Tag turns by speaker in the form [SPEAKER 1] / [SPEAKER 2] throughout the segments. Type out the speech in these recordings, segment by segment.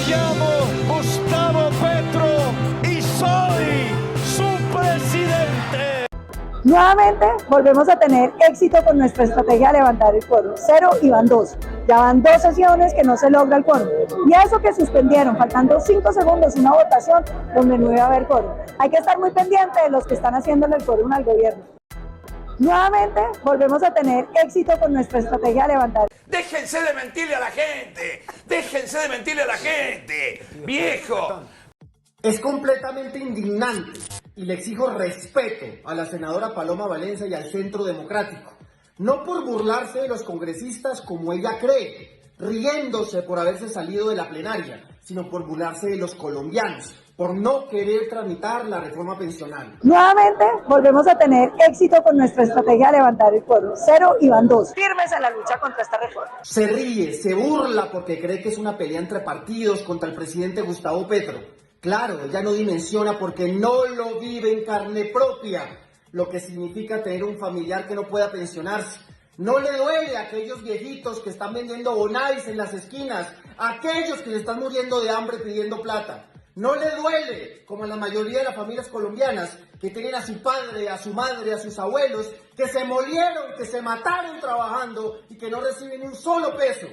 [SPEAKER 1] llamo Gustavo Petro y soy su presidente.
[SPEAKER 2] Nuevamente volvemos a tener éxito con nuestra estrategia de levantar el quórum. 0 y van 2. Ya van 2 sesiones que no se logra el quórum. Y eso que suspendieron, faltando 5 segundos una votación donde no iba a haber quórum. Hay que estar muy pendiente de los que están haciéndole el quórum al gobierno. Nuevamente volvemos a tener éxito con nuestra estrategia de levantar.
[SPEAKER 3] Déjense de mentirle a la gente. Déjense de mentirle a la gente. Viejo.
[SPEAKER 4] Es completamente indignante y le exijo respeto a la senadora Paloma Valencia y al Centro Democrático. No por burlarse de los congresistas como ella cree, riéndose por haberse salido de la plenaria, sino por burlarse de los colombianos, por no querer tramitar la reforma pensional.
[SPEAKER 2] Nuevamente volvemos a tener éxito con nuestra estrategia de levantar el quórum. 0 y van 2. Firmes en la lucha contra esta reforma.
[SPEAKER 4] Se ríe, se burla porque cree que es una pelea entre partidos contra el presidente Gustavo Petro. Claro, ella no dimensiona porque no lo vive en carne propia, lo que significa tener un familiar que no pueda pensionarse. No le duele a aquellos viejitos que están vendiendo bonais en las esquinas, a aquellos que se están muriendo de hambre pidiendo plata. No le duele, como a la mayoría de las familias colombianas, que tienen a su padre, a su madre, a sus abuelos, que se molieron, que se mataron trabajando y que no reciben un solo peso.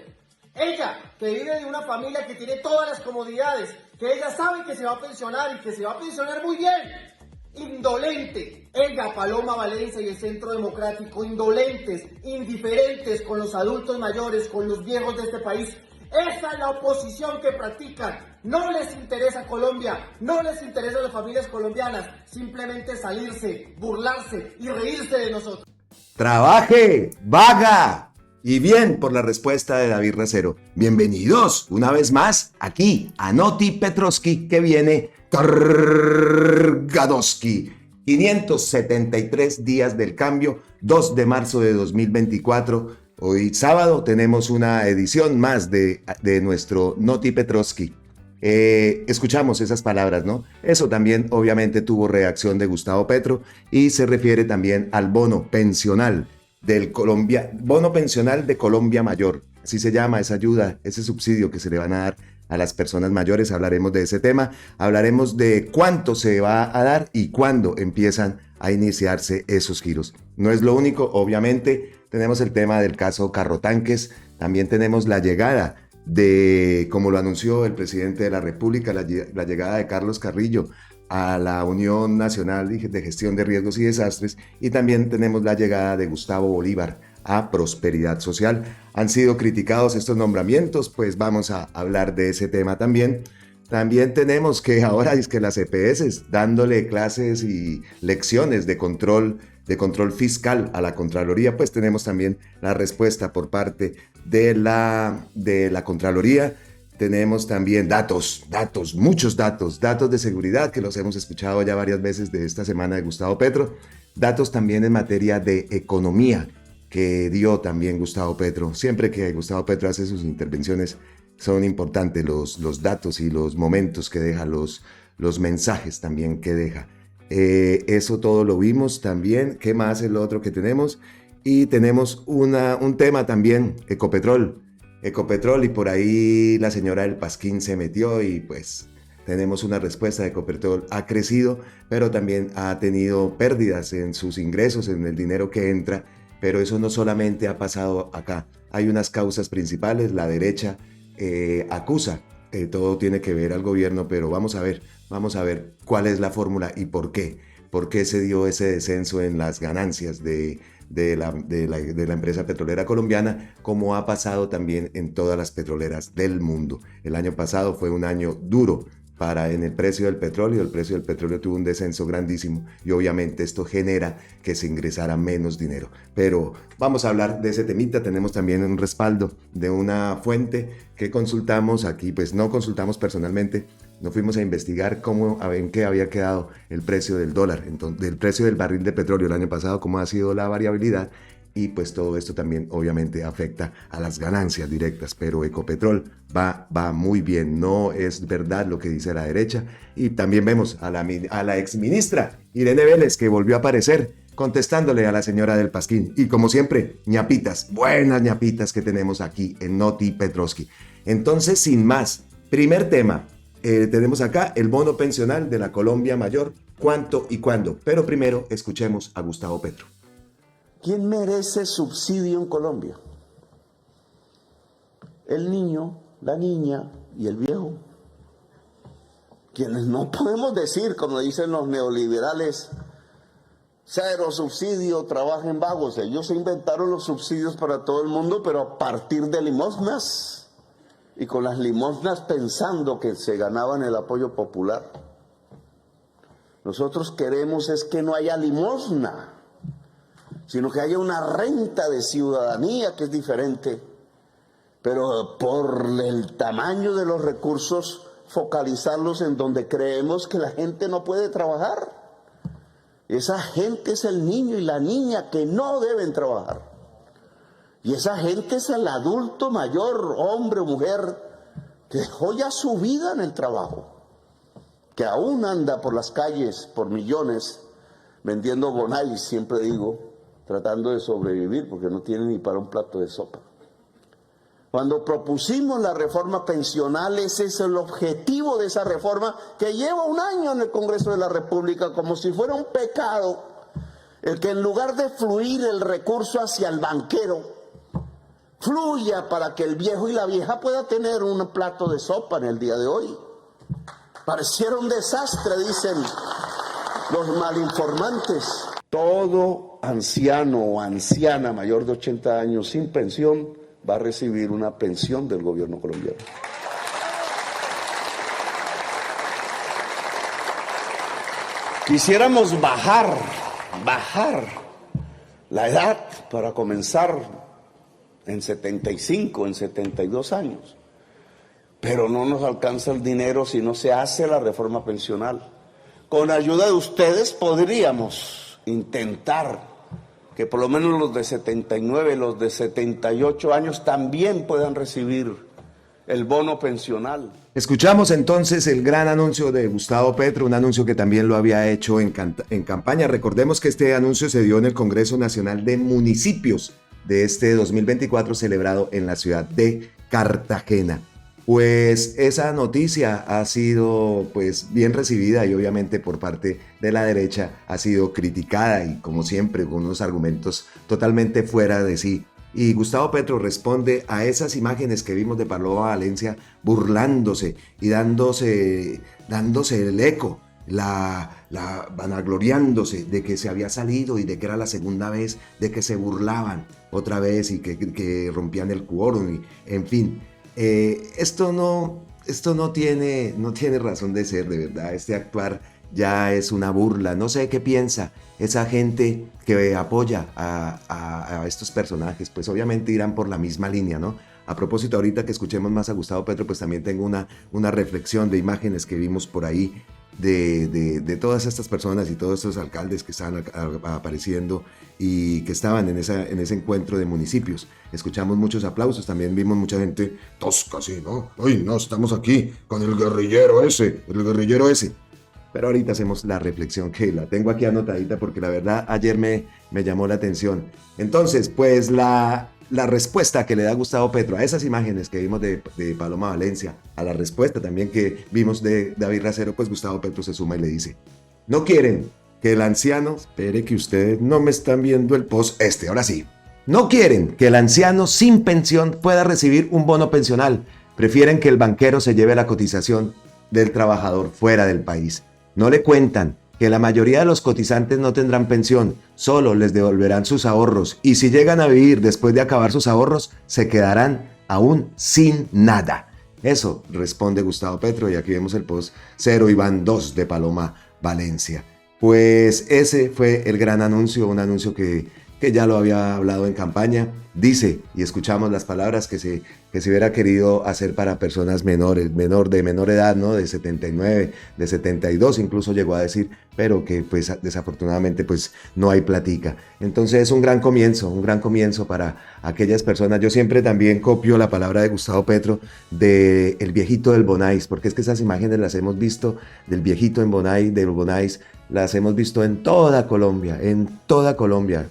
[SPEAKER 4] Ella, que vive de una familia que tiene todas las comodidades, que ella sabe que se va a pensionar y que se va a pensionar muy bien. Indolente. Ella, Paloma Valencia y el Centro Democrático, indolentes, indiferentes con los adultos mayores, con los viejos de este país. Esa es la oposición que practican. No les interesa Colombia, no les interesan las familias colombianas. Simplemente salirse, burlarse y reírse de nosotros.
[SPEAKER 5] ¡Trabaje! ¡Vaga! Y bien por la respuesta de David Recero. Bienvenidos una vez más aquí a Noti Petroski, que viene cargadoski. 573 días del cambio, 2 de marzo de 2024. Hoy sábado tenemos una edición más de nuestro Noti Petroski. Escuchamos esas palabras, ¿no? Eso también obviamente tuvo reacción de Gustavo Petro y se refiere también al bono pensional bono pensional de Colombia Mayor. Así se llama esa ayuda, ese subsidio que se le van a dar a las personas mayores. Hablaremos de ese tema, hablaremos de cuánto se va a dar y cuándo empiezan a iniciarse esos giros. No es lo único, obviamente, tenemos el tema del caso Carrotanques, también tenemos la llegada de, como lo anunció el presidente de la República, la llegada de Carlos Carrillo a la Unión Nacional de Gestión de Riesgos y Desastres, y también tenemos la llegada de Gustavo Bolívar a Prosperidad Social. Han sido criticados estos nombramientos, pues vamos a hablar de ese tema también. También tenemos que ahora es que las EPS dándole clases y lecciones de control fiscal a la Contraloría, pues tenemos también la respuesta por parte de la Contraloría. Tenemos también muchos datos de seguridad que los hemos escuchado ya varias veces de esta semana de Gustavo Petro. Datos también en materia de economía que dio también Gustavo Petro. Siempre que Gustavo Petro hace sus intervenciones son importantes los datos y los momentos que deja, los mensajes también que deja. Eso todo lo vimos también. ¿Qué más es lo otro que tenemos? Y tenemos un tema también, Ecopetrol, y por ahí la señora del Pasquín se metió y pues tenemos una respuesta de Ecopetrol. Ha crecido, pero también ha tenido pérdidas en sus ingresos, en el dinero que entra, pero eso no solamente ha pasado acá. Hay unas causas principales, la derecha acusa, todo tiene que ver al gobierno, pero vamos a ver cuál es la fórmula y por qué se dio ese descenso en las ganancias de la empresa petrolera colombiana, como ha pasado también en todas las petroleras del mundo. El año pasado fue un año duro en el precio del petróleo. El precio del petróleo tuvo un descenso grandísimo y obviamente esto genera que se ingresara menos dinero. Pero vamos a hablar de ese temita. Tenemos también un respaldo de una fuente que consultamos aquí, pues no consultamos personalmente, no fuimos a investigar en qué había quedado el precio del dólar, entonces, del precio del barril de petróleo el año pasado, cómo ha sido la variabilidad, y pues todo esto también obviamente afecta a las ganancias directas, pero Ecopetrol va muy bien, no es verdad lo que dice la derecha. Y también vemos a la exministra Irene Vélez, que volvió a aparecer contestándole a la señora del Pasquín, y como siempre, ñapitas, buenas ñapitas que tenemos aquí en Noti Petroski. Entonces, sin más, Primer tema, tenemos acá el bono pensional de la Colombia Mayor, ¿cuánto y cuándo? Pero primero escuchemos a Gustavo Petro.
[SPEAKER 6] ¿Quién merece subsidio en Colombia? El niño, la niña y el viejo. Quienes no podemos decir, como dicen los neoliberales, cero subsidio, trabajen vagos. Ellos inventaron los subsidios para todo el mundo, pero a partir de limosnas. Y con las limosnas pensando que se ganaban el apoyo popular. Nosotros queremos es que no haya limosna, sino que haya una renta de ciudadanía que es diferente, pero por el tamaño de los recursos, focalizarlos en donde creemos que la gente no puede trabajar. Esa gente es el niño y la niña que no deben trabajar. Y esa gente es el adulto mayor, hombre o mujer, que dejó ya su vida en el trabajo, que aún anda por las calles por millones vendiendo bonais, siempre digo, tratando de sobrevivir porque no tiene ni para un plato de sopa. Cuando propusimos la reforma pensional, ese es el objetivo de esa reforma que lleva un año en el Congreso de la República, como si fuera un pecado, el que en lugar de fluir el recurso hacia el banquero, fluya para que el viejo y la vieja puedan tener un plato de sopa en el día de hoy. Pareciera un desastre, dicen los malinformantes. Todo anciano o anciana mayor de 80 años sin pensión va a recibir una pensión del gobierno colombiano. Quisiéramos bajar la edad para comenzar en 75, en 72 años. Pero no nos alcanza el dinero si no se hace la reforma pensional. Con ayuda de ustedes podríamos intentar que por lo menos los de 79, los de 78 años también puedan recibir el bono pensional.
[SPEAKER 5] Escuchamos entonces el gran anuncio de Gustavo Petro, un anuncio que también lo había hecho en campaña. Recordemos que este anuncio se dio en el Congreso Nacional de Municipios de este 2024 celebrado en la ciudad de Cartagena. Pues esa noticia ha sido pues bien recibida y obviamente por parte de la derecha ha sido criticada y como siempre con unos argumentos totalmente fuera de sí. Y Gustavo Petro responde a esas imágenes que vimos de Paloma Valencia burlándose y dándose el eco, vanagloriándose de que se había salido y de que era la segunda vez, de que se burlaban otra vez y que rompían el quórum y en fin. Esto no tiene razón de ser, de verdad. Este actuar ya es una burla. No sé qué piensa esa gente que apoya a estos personajes. Pues obviamente irán por la misma línea, ¿no? A propósito, ahorita que escuchemos más a Gustavo Petro, pues también tengo una reflexión de imágenes que vimos por ahí de todas estas personas y todos estos alcaldes que están apareciendo y que estaban en ese encuentro de municipios. Escuchamos muchos aplausos, también vimos mucha gente tosca, así, ¿no? ¡Ay, no, estamos aquí con el guerrillero ese! Pero ahorita hacemos la reflexión que la tengo aquí anotadita porque la verdad ayer me llamó la atención. Entonces, pues la respuesta que le da Gustavo Petro a esas imágenes que vimos de Paloma Valencia, a la respuesta también que vimos de David Racero, pues Gustavo Petro se suma y le dice: no quieren que el anciano, espere que ustedes no me están viendo el post ahora sí, no quieren que el anciano sin pensión pueda recibir un bono pensional, prefieren que el banquero se lleve la cotización del trabajador fuera del país. No le cuentan que la mayoría de los cotizantes no tendrán pensión, solo les devolverán sus ahorros y si llegan a vivir después de acabar sus ahorros, se quedarán aún sin nada. Eso responde Gustavo Petro y aquí vemos el post 0 y van 2 de Paloma Valencia. Pues ese fue el gran anuncio, un anuncio que ya lo había hablado en campaña. Dice, y escuchamos las palabras que se hubiera querido hacer para personas de menor edad, ¿no? De 79, de 72 incluso llegó a decir, pero que pues desafortunadamente pues no hay platica. Entonces es un gran comienzo para aquellas personas. Yo siempre también copio la palabra de Gustavo Petro de el viejito del Bonais, porque es que esas imágenes las hemos visto del viejito del Bonais, las hemos visto en toda Colombia,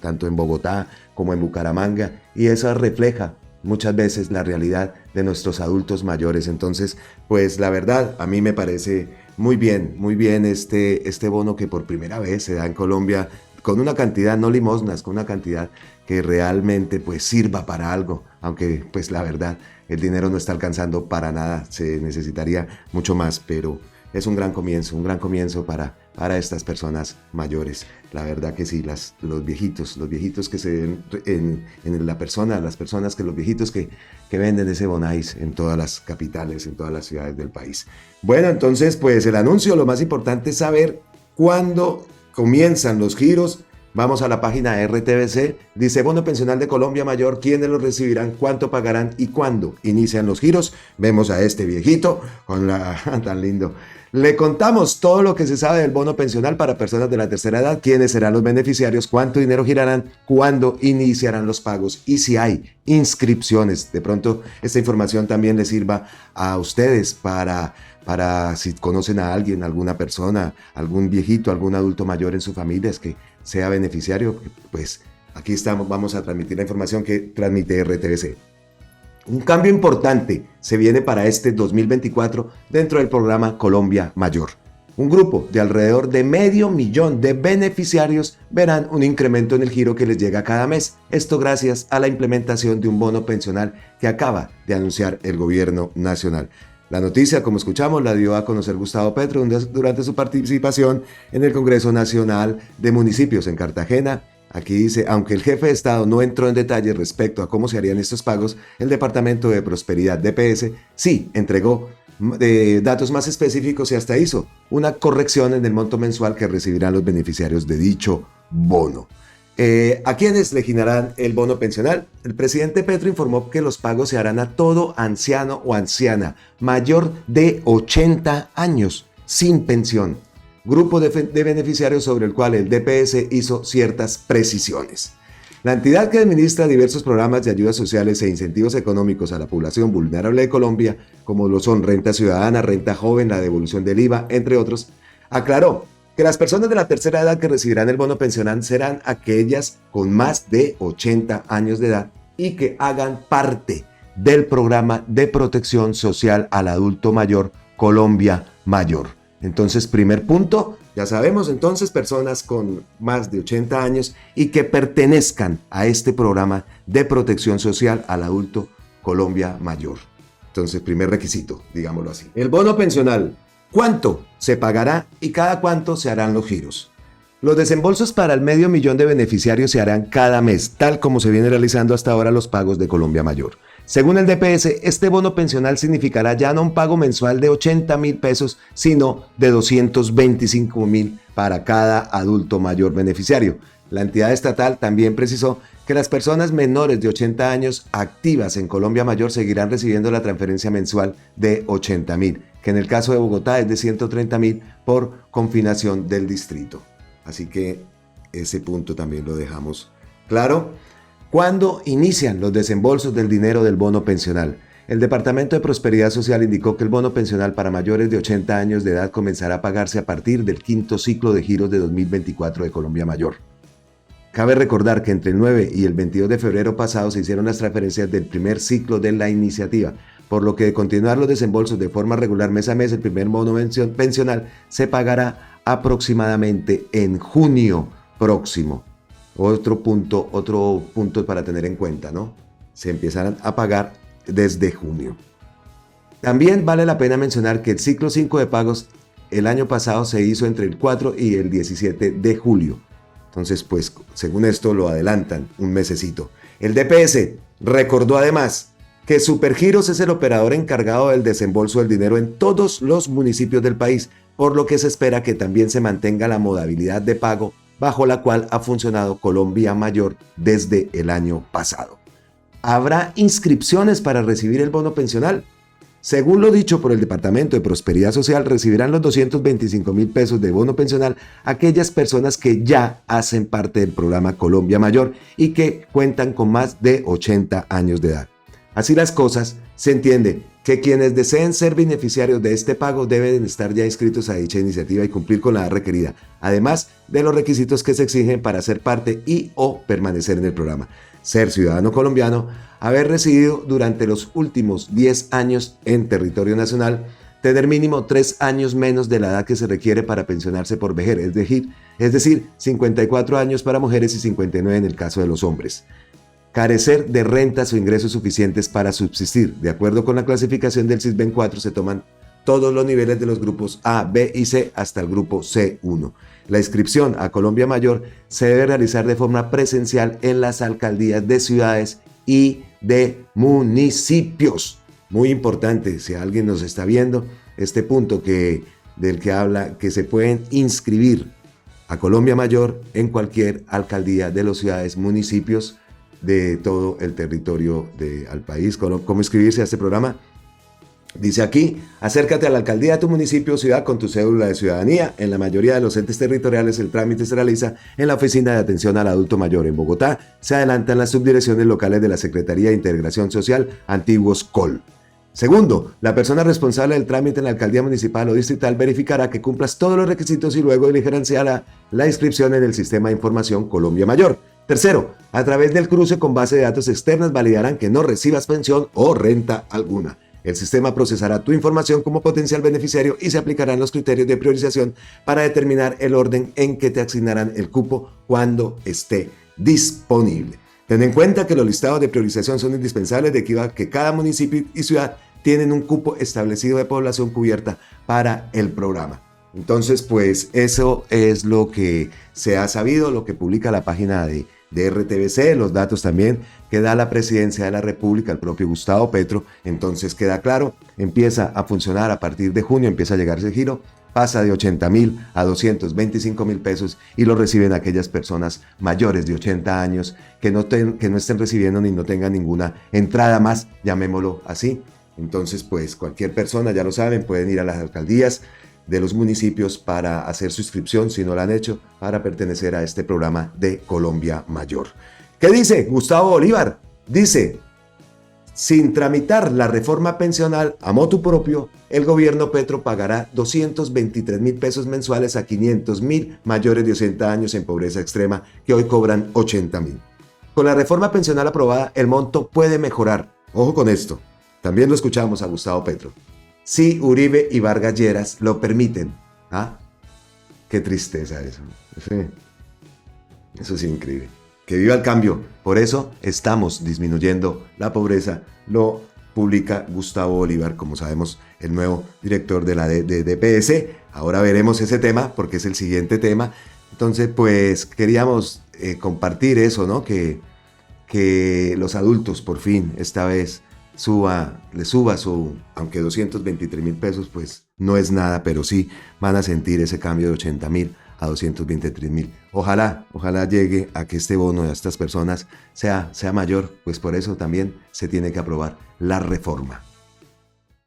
[SPEAKER 5] tanto en Bogotá como en Bucaramanga, y eso refleja muchas veces la realidad de nuestros adultos mayores. Entonces, pues la verdad, a mí me parece muy bien este bono que por primera vez se da en Colombia, con una cantidad, no limosnas, con una cantidad que realmente pues sirva para algo, aunque pues la verdad el dinero no está alcanzando para nada, se necesitaría mucho más, pero es un gran comienzo para estas personas mayores. La verdad que sí, los viejitos que se ven en las personas que los viejitos que venden ese bonais en todas las capitales, en todas las ciudades del país. Bueno, entonces pues el anuncio, lo más importante es saber cuándo comienzan los giros. Vamos a la página RTBC, dice Bono Pensional de Colombia Mayor, quiénes lo recibirán, cuánto pagarán y cuándo inician los giros. Vemos a este viejito con tan lindo. Le contamos todo lo que se sabe del bono pensional para personas de la tercera edad, quiénes serán los beneficiarios, cuánto dinero girarán, cuándo iniciarán los pagos y si hay inscripciones. De pronto esta información también les sirva a ustedes para si conocen a alguien, alguna persona, algún viejito, algún adulto mayor en su familia es que sea beneficiario, pues aquí estamos, vamos a transmitir la información que transmite RTBC. Un cambio importante se viene para este 2024 dentro del programa Colombia Mayor. Un grupo de alrededor de 500,000 de beneficiarios verán un incremento en el giro que les llega cada mes. Esto gracias a la implementación de un bono pensional que acaba de anunciar el gobierno nacional. La noticia, como escuchamos, la dio a conocer Gustavo Petro durante su participación en el Congreso Nacional de Municipios en Cartagena. Aquí dice, aunque el jefe de Estado no entró en detalles respecto a cómo se harían estos pagos, el Departamento de Prosperidad DPS sí entregó datos más específicos y hasta hizo una corrección en el monto mensual que recibirán los beneficiarios de dicho bono. ¿A quiénes le girarán el bono pensional? El presidente Petro informó que los pagos se harán a todo anciano o anciana mayor de 80 años sin pensión. Grupo de beneficiarios sobre el cual el DPS hizo ciertas precisiones. La entidad que administra diversos programas de ayudas sociales e incentivos económicos a la población vulnerable de Colombia, como lo son Renta Ciudadana, Renta Joven, la devolución del IVA, entre otros, aclaró que las personas de la tercera edad que recibirán el bono pensional serán aquellas con más de 80 años de edad y que hagan parte del programa de protección social al adulto mayor Colombia Mayor. Entonces, primer punto, ya sabemos entonces personas con más de 80 años y que pertenezcan a este programa de protección social al adulto Colombia Mayor. Entonces, primer requisito, digámoslo así. El bono pensional, ¿cuánto se pagará y cada cuánto se harán los giros? Los desembolsos para el 500,000 de beneficiarios se harán cada mes, tal como se viene realizando hasta ahora los pagos de Colombia Mayor. Según el DPS, este bono pensional significará ya no un pago mensual de 80,000 pesos, sino de 225,000 para cada adulto mayor beneficiario. La entidad estatal también precisó que las personas menores de 80 años activas en Colombia Mayor seguirán recibiendo la transferencia mensual de 80,000, que en el caso de Bogotá es de 130,000 por confinación del distrito. Así que ese punto también lo dejamos claro. ¿Cuándo inician los desembolsos del dinero del bono pensional? El Departamento de Prosperidad Social indicó que el bono pensional para mayores de 80 años de edad comenzará a pagarse a partir del quinto ciclo de giros de 2024 de Colombia Mayor. Cabe recordar que entre el 9 y el 22 de febrero pasado se hicieron las transferencias del primer ciclo de la iniciativa, por lo que de continuar los desembolsos de forma regular mes a mes, el primer bono pensional se pagará aproximadamente en junio próximo. Otro punto para tener en cuenta, ¿no? Se empiezan a pagar desde junio. También vale la pena mencionar que el ciclo 5 de pagos el año pasado se hizo entre el 4 y el 17 de julio. Entonces, pues, según esto lo adelantan un mesecito. El DPS recordó además que Supergiros es el operador encargado del desembolso del dinero en todos los municipios del país, por lo que se espera que también se mantenga la modalidad de pago bajo la cual ha funcionado Colombia Mayor desde el año pasado. ¿Habrá inscripciones para recibir el bono pensional? Según lo dicho por el Departamento de Prosperidad Social, recibirán los 225,000 pesos de bono pensional aquellas personas que ya hacen parte del programa Colombia Mayor y que cuentan con más de 80 años de edad. Así las cosas, se entiende que quienes deseen ser beneficiarios de este pago deben estar ya inscritos a dicha iniciativa y cumplir con la edad requerida, además de los requisitos que se exigen para ser parte y o permanecer en el programa. Ser ciudadano colombiano, haber residido durante los últimos 10 años en territorio nacional, tener mínimo 3 años menos de la edad que se requiere para pensionarse por vejez, es decir, 54 años para mujeres y 59 en el caso de los hombres. Carecer de rentas o ingresos suficientes para subsistir. De acuerdo con la clasificación del SISBEN 4, se toman todos los niveles de los grupos A, B y C hasta el grupo C1. La inscripción a Colombia Mayor se debe realizar de forma presencial en las alcaldías de ciudades y de municipios. Muy importante, si alguien nos está viendo, este punto del que habla, que se pueden inscribir a Colombia Mayor en cualquier alcaldía de las ciudades, municipios de todo el territorio del país. ¿Cómo inscribirse a este programa? Dice aquí, acércate a la alcaldía de tu municipio o ciudad con tu cédula de ciudadanía. En la mayoría de los entes territoriales el trámite se realiza en la Oficina de Atención al Adulto Mayor. En Bogotá se adelantan las subdirecciones locales de la Secretaría de Integración Social, antiguos COL. Segundo, la persona responsable del trámite en la alcaldía municipal o distrital verificará que cumplas todos los requisitos y luego diligenciará la inscripción en el Sistema de Información Colombia Mayor. Tercero, a través del cruce con base de datos externas validarán que no recibas pensión o renta alguna. El sistema procesará tu información como potencial beneficiario y se aplicarán los criterios de priorización para determinar el orden en que te asignarán el cupo cuando esté disponible. Ten en cuenta que los listados de priorización son indispensables debido a que cada municipio y ciudad tienen un cupo establecido de población cubierta para el programa. Entonces, pues eso es lo que se ha sabido, lo que publica la página de RTBC, los datos también que da la Presidencia de la República, el propio Gustavo Petro. Entonces queda claro, empieza a funcionar a partir de junio, empieza a llegar ese giro, pasa de 80.000 a 225.000 pesos y lo reciben aquellas personas mayores de 80 años que no estén recibiendo ni no tengan ninguna entrada más, llamémoslo así. Entonces, pues cualquier persona, ya lo saben, pueden ir a las alcaldías de los municipios para hacer su inscripción, si no la han hecho, para pertenecer a este programa de Colombia Mayor. ¿Qué dice Gustavo Bolívar? Dice, sin tramitar la reforma pensional a motu propio, el gobierno Petro pagará 223.000 pesos mensuales a 500.000 mayores de 80 años en pobreza extrema que hoy cobran 80.000. Con la reforma pensional aprobada, el monto puede mejorar. Ojo con esto, también lo escuchamos a Gustavo Petro. Si Uribe y Vargas Lleras lo permiten. ¿Ah? Qué tristeza eso. Eso es increíble. Que viva el cambio. Por eso estamos disminuyendo la pobreza. Lo publica Gustavo Bolívar, como sabemos, el nuevo director de la DPS. Ahora veremos ese tema porque es el siguiente tema. Entonces, pues queríamos compartir eso, ¿no? Que los adultos, por fin, esta vez, le suba su, aunque 223.000 pesos, pues no es nada, pero sí van a sentir ese cambio de 80.000 a 223.000. Ojalá llegue a que este bono de estas personas sea mayor, pues por eso también se tiene que aprobar la reforma.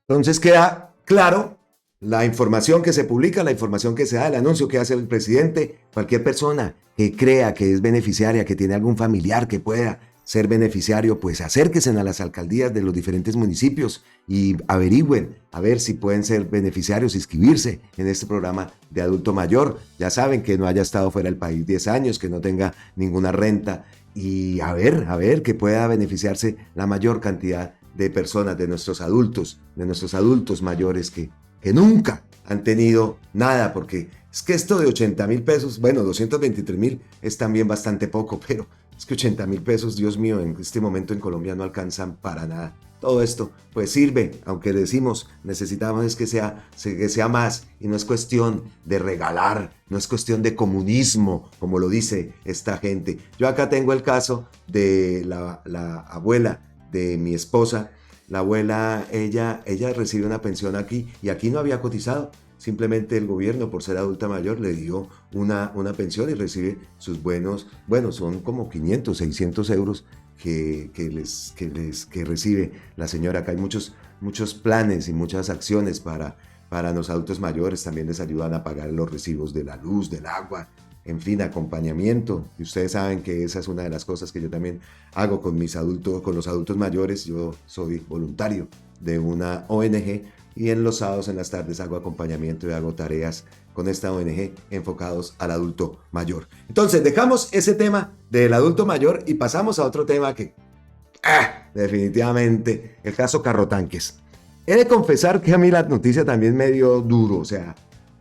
[SPEAKER 5] Entonces queda claro la información que se publica, la información que se da, el anuncio que hace el presidente. Cualquier persona que crea que es beneficiaria, que tiene algún familiar que pueda ser beneficiario, pues acérquense a las alcaldías de los diferentes municipios y averigüen a ver si pueden ser beneficiarios, inscribirse en este programa de adulto mayor. Ya saben, que no haya estado fuera del país 10 años, que no tenga ninguna renta y a ver que pueda beneficiarse la mayor cantidad de personas, de nuestros adultos mayores que nunca han tenido nada, porque es que esto de 80.000 pesos, bueno, 223.000 es también bastante poco, pero es que 80.000 pesos, Dios mío, en este momento en Colombia no alcanzan para nada. Todo esto pues sirve, aunque decimos necesitamos es que sea más, y no es cuestión de regalar, no es cuestión de comunismo, como lo dice esta gente. Yo acá tengo el caso de la abuela de mi esposa. La abuela, ella recibe una pensión aquí y aquí no había cotizado. Simplemente el gobierno, por ser adulta mayor, le dio una pensión y recibe sus son como 500, 600 euros que recibe la señora. Acá hay muchos planes y muchas acciones para los adultos mayores. También les ayudan a pagar los recibos de la luz, del agua, en fin, acompañamiento. Y ustedes saben que esa es una de las cosas que yo también hago con los adultos mayores. Yo soy voluntario de una ONG y en los sábados en las tardes hago acompañamiento y hago tareas con esta ONG enfocados al adulto mayor. Entonces dejamos ese tema del adulto mayor y pasamos a otro tema que Definitivamente, el caso Carrotanques. He de confesar que a mí la noticia también me dio duro, o sea,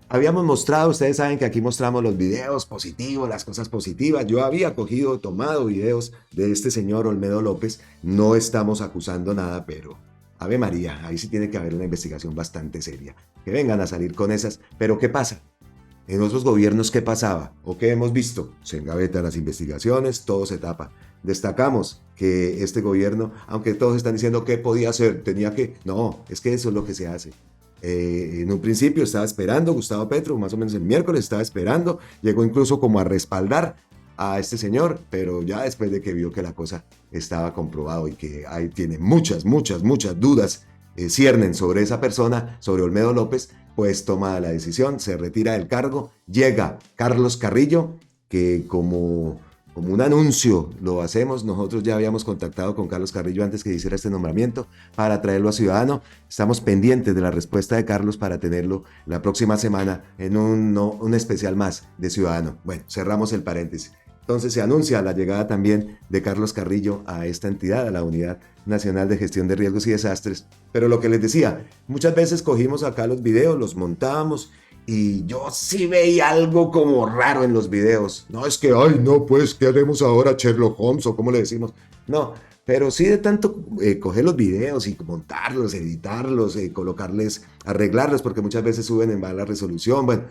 [SPEAKER 5] habíamos mostrado, ustedes saben que aquí mostramos los videos positivos, las cosas positivas. Yo había tomado videos de este señor Olmedo López, no estamos acusando nada, pero Ave María, ahí sí tiene que haber una investigación bastante seria. Que vengan a salir con esas, pero ¿qué pasa? En otros gobiernos, ¿qué pasaba? ¿O qué hemos visto? Se engavetan las investigaciones, todo se tapa. Destacamos que este gobierno, aunque todos están diciendo qué podía hacer, tenía que... No, es que eso es lo que se hace. En un principio estaba esperando Gustavo Petro, más o menos el miércoles estaba esperando, llegó incluso como a respaldar a este señor, pero ya después de que vio que la cosa estaba comprobado y que ahí tiene muchas dudas, ciernen sobre esa persona, sobre Olmedo López, pues toma la decisión, se retira del cargo, llega Carlos Carrillo, que como un anuncio lo hacemos, nosotros ya habíamos contactado con Carlos Carrillo antes que hiciera este nombramiento para traerlo a Ciudadano, estamos pendientes de la respuesta de Carlos para tenerlo la próxima semana en un especial más de Ciudadano. Bueno, cerramos el paréntesis. Entonces se anuncia la llegada también de Carlos Carrillo a esta entidad, a la Unidad Nacional de Gestión de Riesgos y Desastres. Pero lo que les decía, muchas veces cogimos acá los videos, los montábamos y yo sí veía algo como raro en los videos. No es que, ay, no, pues, ¿qué haremos ahora, Sherlock Holmes o cómo le decimos? No, pero sí de tanto coger los videos y montarlos, editarlos, colocarles, arreglarlos, porque muchas veces suben en mala resolución, bueno.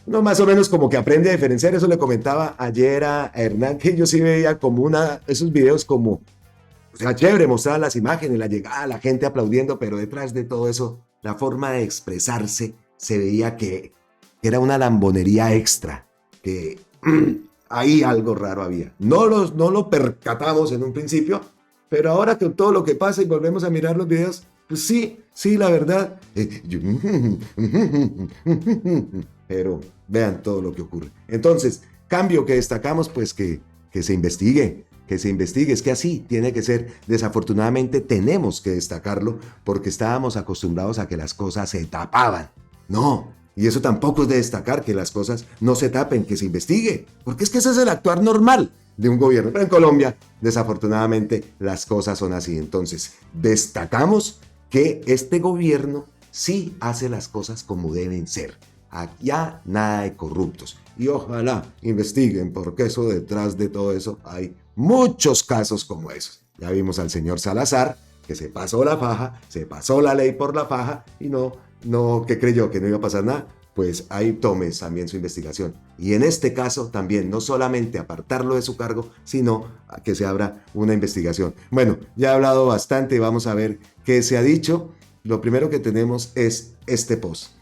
[SPEAKER 5] No, más o menos como que aprende a diferenciar, eso le comentaba ayer a Hernán, que yo sí veía como esos videos como, o sea, chévere, mostrar las imágenes, la llegada, la gente aplaudiendo, pero detrás de todo eso, la forma de expresarse, se veía que era una lambonería extra, que ahí algo raro había. No lo percatamos en un principio, pero ahora con todo lo que pasa y volvemos a mirar los videos, pues sí, la verdad. Pero vean todo lo que ocurre. Entonces, cambio que destacamos, pues que se investigue, es que así tiene que ser. Desafortunadamente tenemos que destacarlo porque estábamos acostumbrados a que las cosas se tapaban. No, y eso tampoco es de destacar, que las cosas no se tapen, que se investigue, porque es que ese es el actuar normal de un gobierno. Pero en Colombia, desafortunadamente, las cosas son así. Entonces, destacamos que este gobierno sí hace las cosas como deben ser. Allá nada de corruptos. Y ojalá investiguen, porque eso detrás de todo eso hay muchos casos como esos. Ya vimos al señor Salazar, que se pasó la faja, se pasó la ley por la faja y no, que creyó que no iba a pasar nada. Pues ahí tomes también su investigación. Y en este caso también, no solamente apartarlo de su cargo, sino que se abra una investigación. Bueno, ya he hablado bastante, vamos a ver qué se ha dicho. Lo primero que tenemos es este post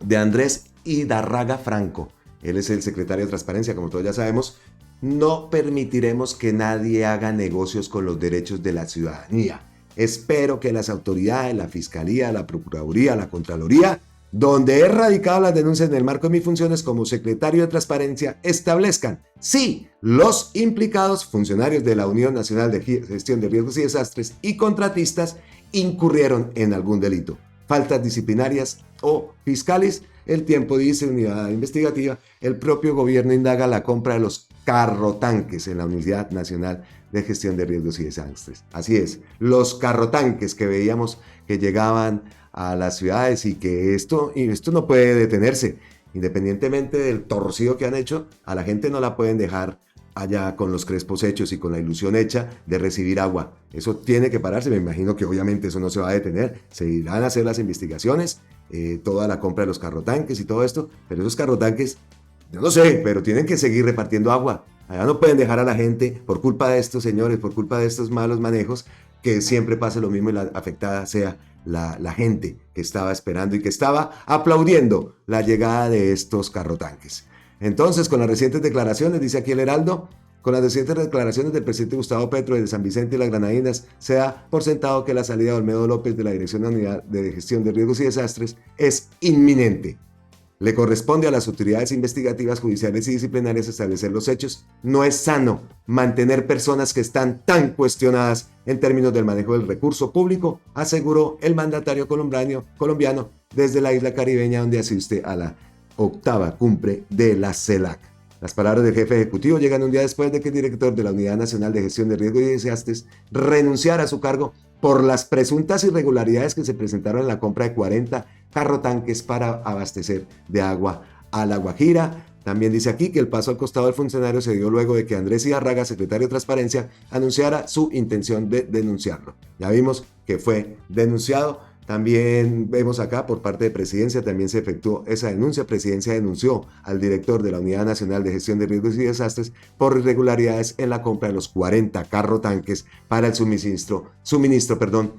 [SPEAKER 5] de Andrés Hidarraga Franco. Él es el secretario de Transparencia, como todos ya sabemos. No permitiremos que nadie haga negocios con los derechos de la ciudadanía. Espero que las autoridades, la Fiscalía, la Procuraduría, la Contraloría, donde he radicado las denuncias en el marco de mis funciones como secretario de Transparencia, establezcan si los implicados, funcionarios de la Unión Nacional de Gestión de Riesgos y Desastres y contratistas, incurrieron en algún delito, faltas disciplinarias o fiscales. El tiempo dice, unidad investigativa, el propio gobierno indaga la compra de los carrotanques en la Unidad Nacional de Gestión de Riesgos y Desastres. Así es, los carrotanques que veíamos que llegaban a las ciudades y que esto no puede detenerse. Independientemente del torcido que han hecho, a la gente no la pueden dejar allá con los crespos hechos y con la ilusión hecha de recibir agua. Eso tiene que pararse. Me imagino que obviamente eso no se va a detener. Se irán a hacer las investigaciones, toda la compra de los carrotanques y todo esto, pero esos carrotanques, yo no sé, pero tienen que seguir repartiendo agua. Allá no pueden dejar a la gente, por culpa de estos señores, por culpa de estos malos manejos, que siempre pase lo mismo y la afectada sea la gente que estaba esperando y que estaba aplaudiendo la llegada de estos carrotanques. Entonces, con las recientes declaraciones, dice aquí el Heraldo, con las recientes declaraciones del presidente Gustavo Petro de San Vicente y las Granadinas, se da por sentado que la salida de Olmedo López de la Dirección de Unidad de Gestión de Riesgos y Desastres es inminente. Le corresponde a las autoridades investigativas, judiciales y disciplinarias establecer los hechos. No es sano mantener personas que están tan cuestionadas en términos del manejo del recurso público, aseguró el mandatario colombiano desde la isla caribeña donde asiste a la 8ª cumbre de la CELAC. Las palabras del jefe ejecutivo llegan un día después de que el director de la Unidad Nacional de Gestión de Riesgos y Desastres renunciara a su cargo por las presuntas irregularidades que se presentaron en la compra de 40 carrotanques para abastecer de agua a La Guajira. También dice aquí que el paso al costado del funcionario se dio luego de que Andrés Zidárraga, secretario de Transparencia, anunciara su intención de denunciarlo. Ya vimos que fue denunciado. También vemos acá por parte de Presidencia, también se efectuó esa denuncia. Presidencia denunció al director de la Unidad Nacional de Gestión de Riesgos y Desastres por irregularidades en la compra de los 40 carrotanques para el suministro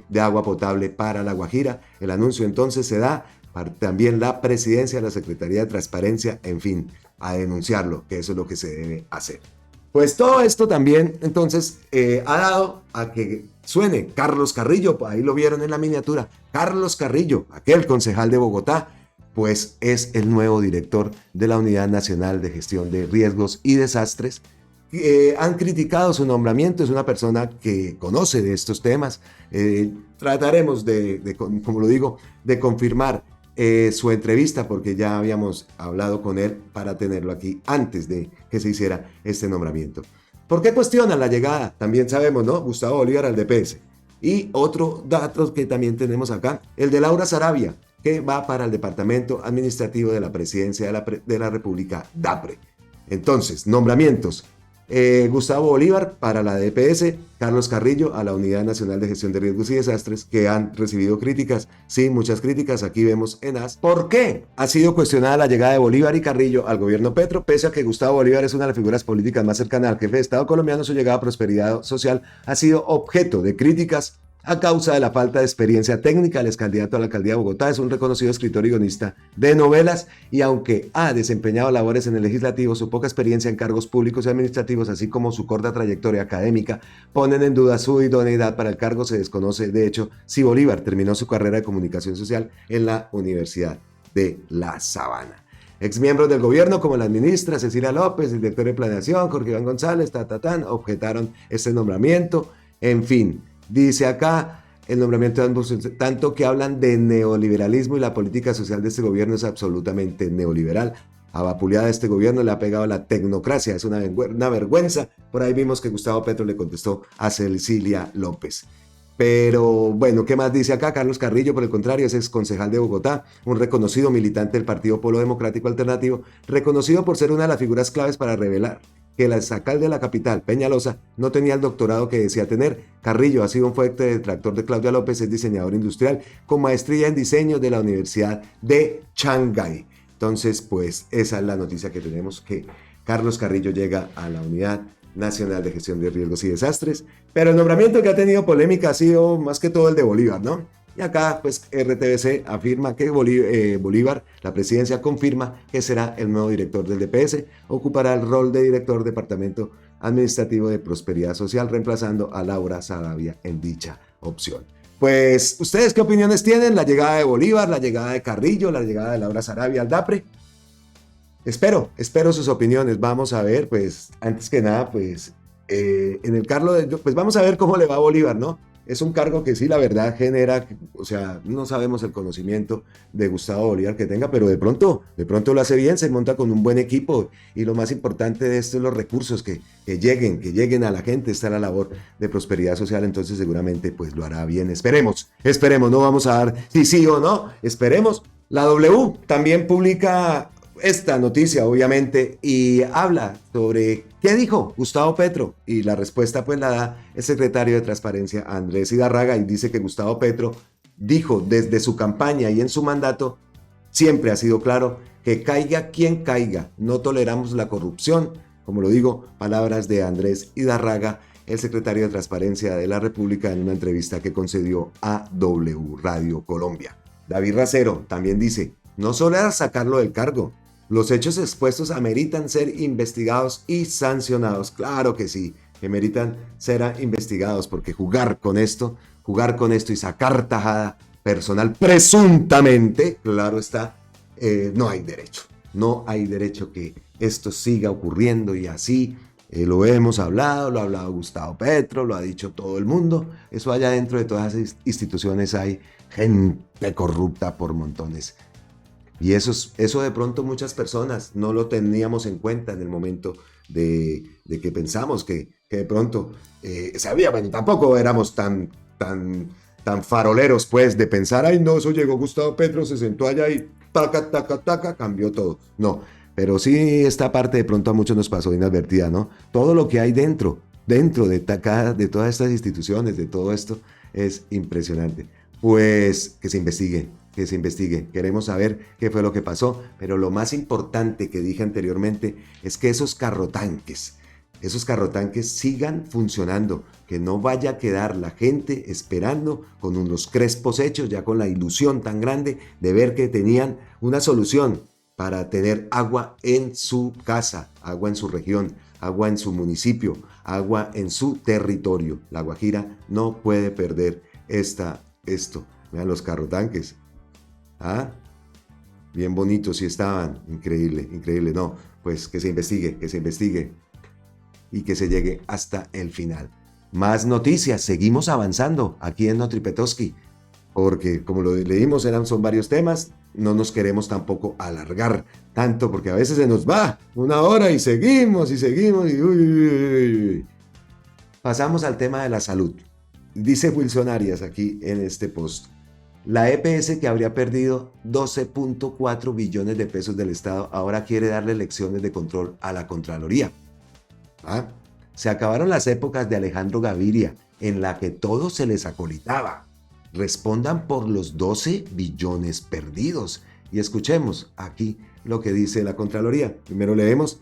[SPEAKER 5] de agua potable para La Guajira. El anuncio entonces se da para también la Presidencia, la Secretaría de Transparencia, en fin, a denunciarlo, que eso es lo que se debe hacer. Pues todo esto también entonces ha dado a que suene Carlos Carrillo, ahí lo vieron en la miniatura, Carlos Carrillo, aquel concejal de Bogotá, pues es el nuevo director de la Unidad Nacional de Gestión de Riesgos y Desastres. Han criticado su nombramiento, es una persona que conoce de estos temas. Trataremos como lo digo, de confirmar su entrevista, porque ya habíamos hablado con él para tenerlo aquí antes de que se hiciera este nombramiento. ¿Por qué cuestionan la llegada? También sabemos, ¿no? Gustavo Bolívar al DPS. Y otro dato que también tenemos acá, el de Laura Sarabia, que va para el Departamento Administrativo de la Presidencia de la República, DAPRE. Entonces, nombramientos. Gustavo Bolívar para la DPS, Carlos Carrillo a la Unidad Nacional de Gestión de Riesgos y Desastres, que han recibido críticas, sí, muchas críticas, aquí vemos en AS. ¿Por qué ha sido cuestionada la llegada de Bolívar y Carrillo al gobierno Petro? Pese a que Gustavo Bolívar es una de las figuras políticas más cercanas al jefe de Estado colombiano, su llegada a Prosperidad Social ha sido objeto de críticas a causa de la falta de experiencia técnica. El ex candidato a la alcaldía de Bogotá es un reconocido escritor y guionista de novelas, y aunque ha desempeñado labores en el legislativo, su poca experiencia en cargos públicos y administrativos, así como su corta trayectoria académica, ponen en duda su idoneidad para el cargo. Se desconoce, de hecho, si Bolívar terminó su carrera de comunicación social en la Universidad de La Sabana. Exmiembros del gobierno como la ministra Cecilia López, el director de planeación Jorge Iván González, objetaron este nombramiento. En fin, dice acá el nombramiento de ambos, tanto que hablan de neoliberalismo, y la política social de este gobierno es absolutamente neoliberal. A vapuleada de este gobierno le ha pegado la tecnocracia, es una vergüenza. Por ahí vimos que Gustavo Petro le contestó a Cecilia López. Pero bueno, ¿qué más dice acá? Carlos Carrillo, por el contrario, es exconcejal de Bogotá, un reconocido militante del Partido Polo Democrático Alternativo, reconocido por ser una de las figuras claves para revelar que el exalcalde de la capital, Peñalosa, no tenía el doctorado que decía tener. Carrillo ha sido un fuerte detractor de Claudia López, es diseñador industrial con maestría en diseño de la Universidad de Shanghái. Entonces, pues esa es la noticia que tenemos, que Carlos Carrillo llega a la Unidad Nacional de Gestión de Riesgos y Desastres, pero el nombramiento que ha tenido polémica ha sido más que todo el de Bolívar, ¿no? Y acá, pues, RTBC afirma que Bolívar, la presidencia confirma que será el nuevo director del DPS, ocupará el rol de director Departamento Administrativo de Prosperidad Social, reemplazando a Laura Sarabia en dicha opción. Pues, ¿ustedes qué opiniones tienen? La llegada de Bolívar, la llegada de Carrillo, la llegada de Laura Sarabia al DAPRE. Espero sus opiniones. Vamos a ver, pues, antes que nada, pues, en el cargo pues vamos a ver cómo le va a Bolívar, ¿no? Es un cargo que sí, la verdad, genera, o sea, no sabemos el conocimiento de Gustavo Bolívar que tenga, pero de pronto lo hace bien, se monta con un buen equipo, y lo más importante de esto es los recursos que lleguen a la gente. Está la labor de prosperidad social, entonces seguramente pues lo hará bien. Esperemos, no vamos a dar sí o no, esperemos. La W también publica esta noticia, obviamente, y habla sobre qué dijo Gustavo Petro, y la respuesta pues la da el secretario de Transparencia, Andrés Zidárraga, y dice que Gustavo Petro dijo desde su campaña y en su mandato siempre ha sido claro que caiga quien caiga, no toleramos la corrupción. Como lo digo, palabras de Andrés Zidárraga, el secretario de Transparencia de la República, en una entrevista que concedió a W Radio Colombia. David Racero también dice: no solo era sacarlo del cargo, los hechos expuestos ameritan ser investigados y sancionados. Claro que sí, que meritan ser investigados, porque jugar con esto y sacar tajada personal presuntamente, claro está, no hay derecho que esto siga ocurriendo. Y así lo hemos hablado, lo ha hablado Gustavo Petro, lo ha dicho todo el mundo. Eso allá dentro de todas esas instituciones hay gente corrupta por montones. Y eso de pronto muchas personas no lo teníamos en cuenta en el momento de que pensamos que de pronto sabíamos, y tampoco éramos tan faroleros, pues, de pensar, ay, no, eso llegó Gustavo Petro, se sentó allá y taca, taca, taca, cambió todo. No, pero sí esta parte de pronto a muchos nos pasó inadvertida, ¿no? Todo lo que hay dentro de todas estas instituciones, de todo esto, es impresionante. Pues que se investigue. Queremos saber qué fue lo que pasó, pero lo más importante que dije anteriormente es que esos carrotanques sigan funcionando, que no vaya a quedar la gente esperando con unos crespos hechos, ya con la ilusión tan grande de ver que tenían una solución para tener agua en su casa, agua en su región, agua en su municipio, agua en su territorio. La Guajira no puede perder esto. Vean los carrotanques. ¿Ah? Bien bonitos sí estaban. Increíble. No, pues que se investigue y que se llegue hasta el final. Más noticias, seguimos avanzando aquí en Notripetoski, porque como lo leímos son varios temas, no nos queremos tampoco alargar tanto, porque a veces se nos va 1 hora y seguimos y uy. Pasamos al tema de la salud. Dice Wilson Arias aquí en este post. La EPS, que habría perdido 12.4 billones de pesos del Estado, ahora quiere darle lecciones de control a la Contraloría. Se acabaron las épocas de Alejandro Gaviria, en la que todo se les acolitaba. Respondan por los 12 billones perdidos. Y escuchemos aquí lo que dice la Contraloría. Primero leemos.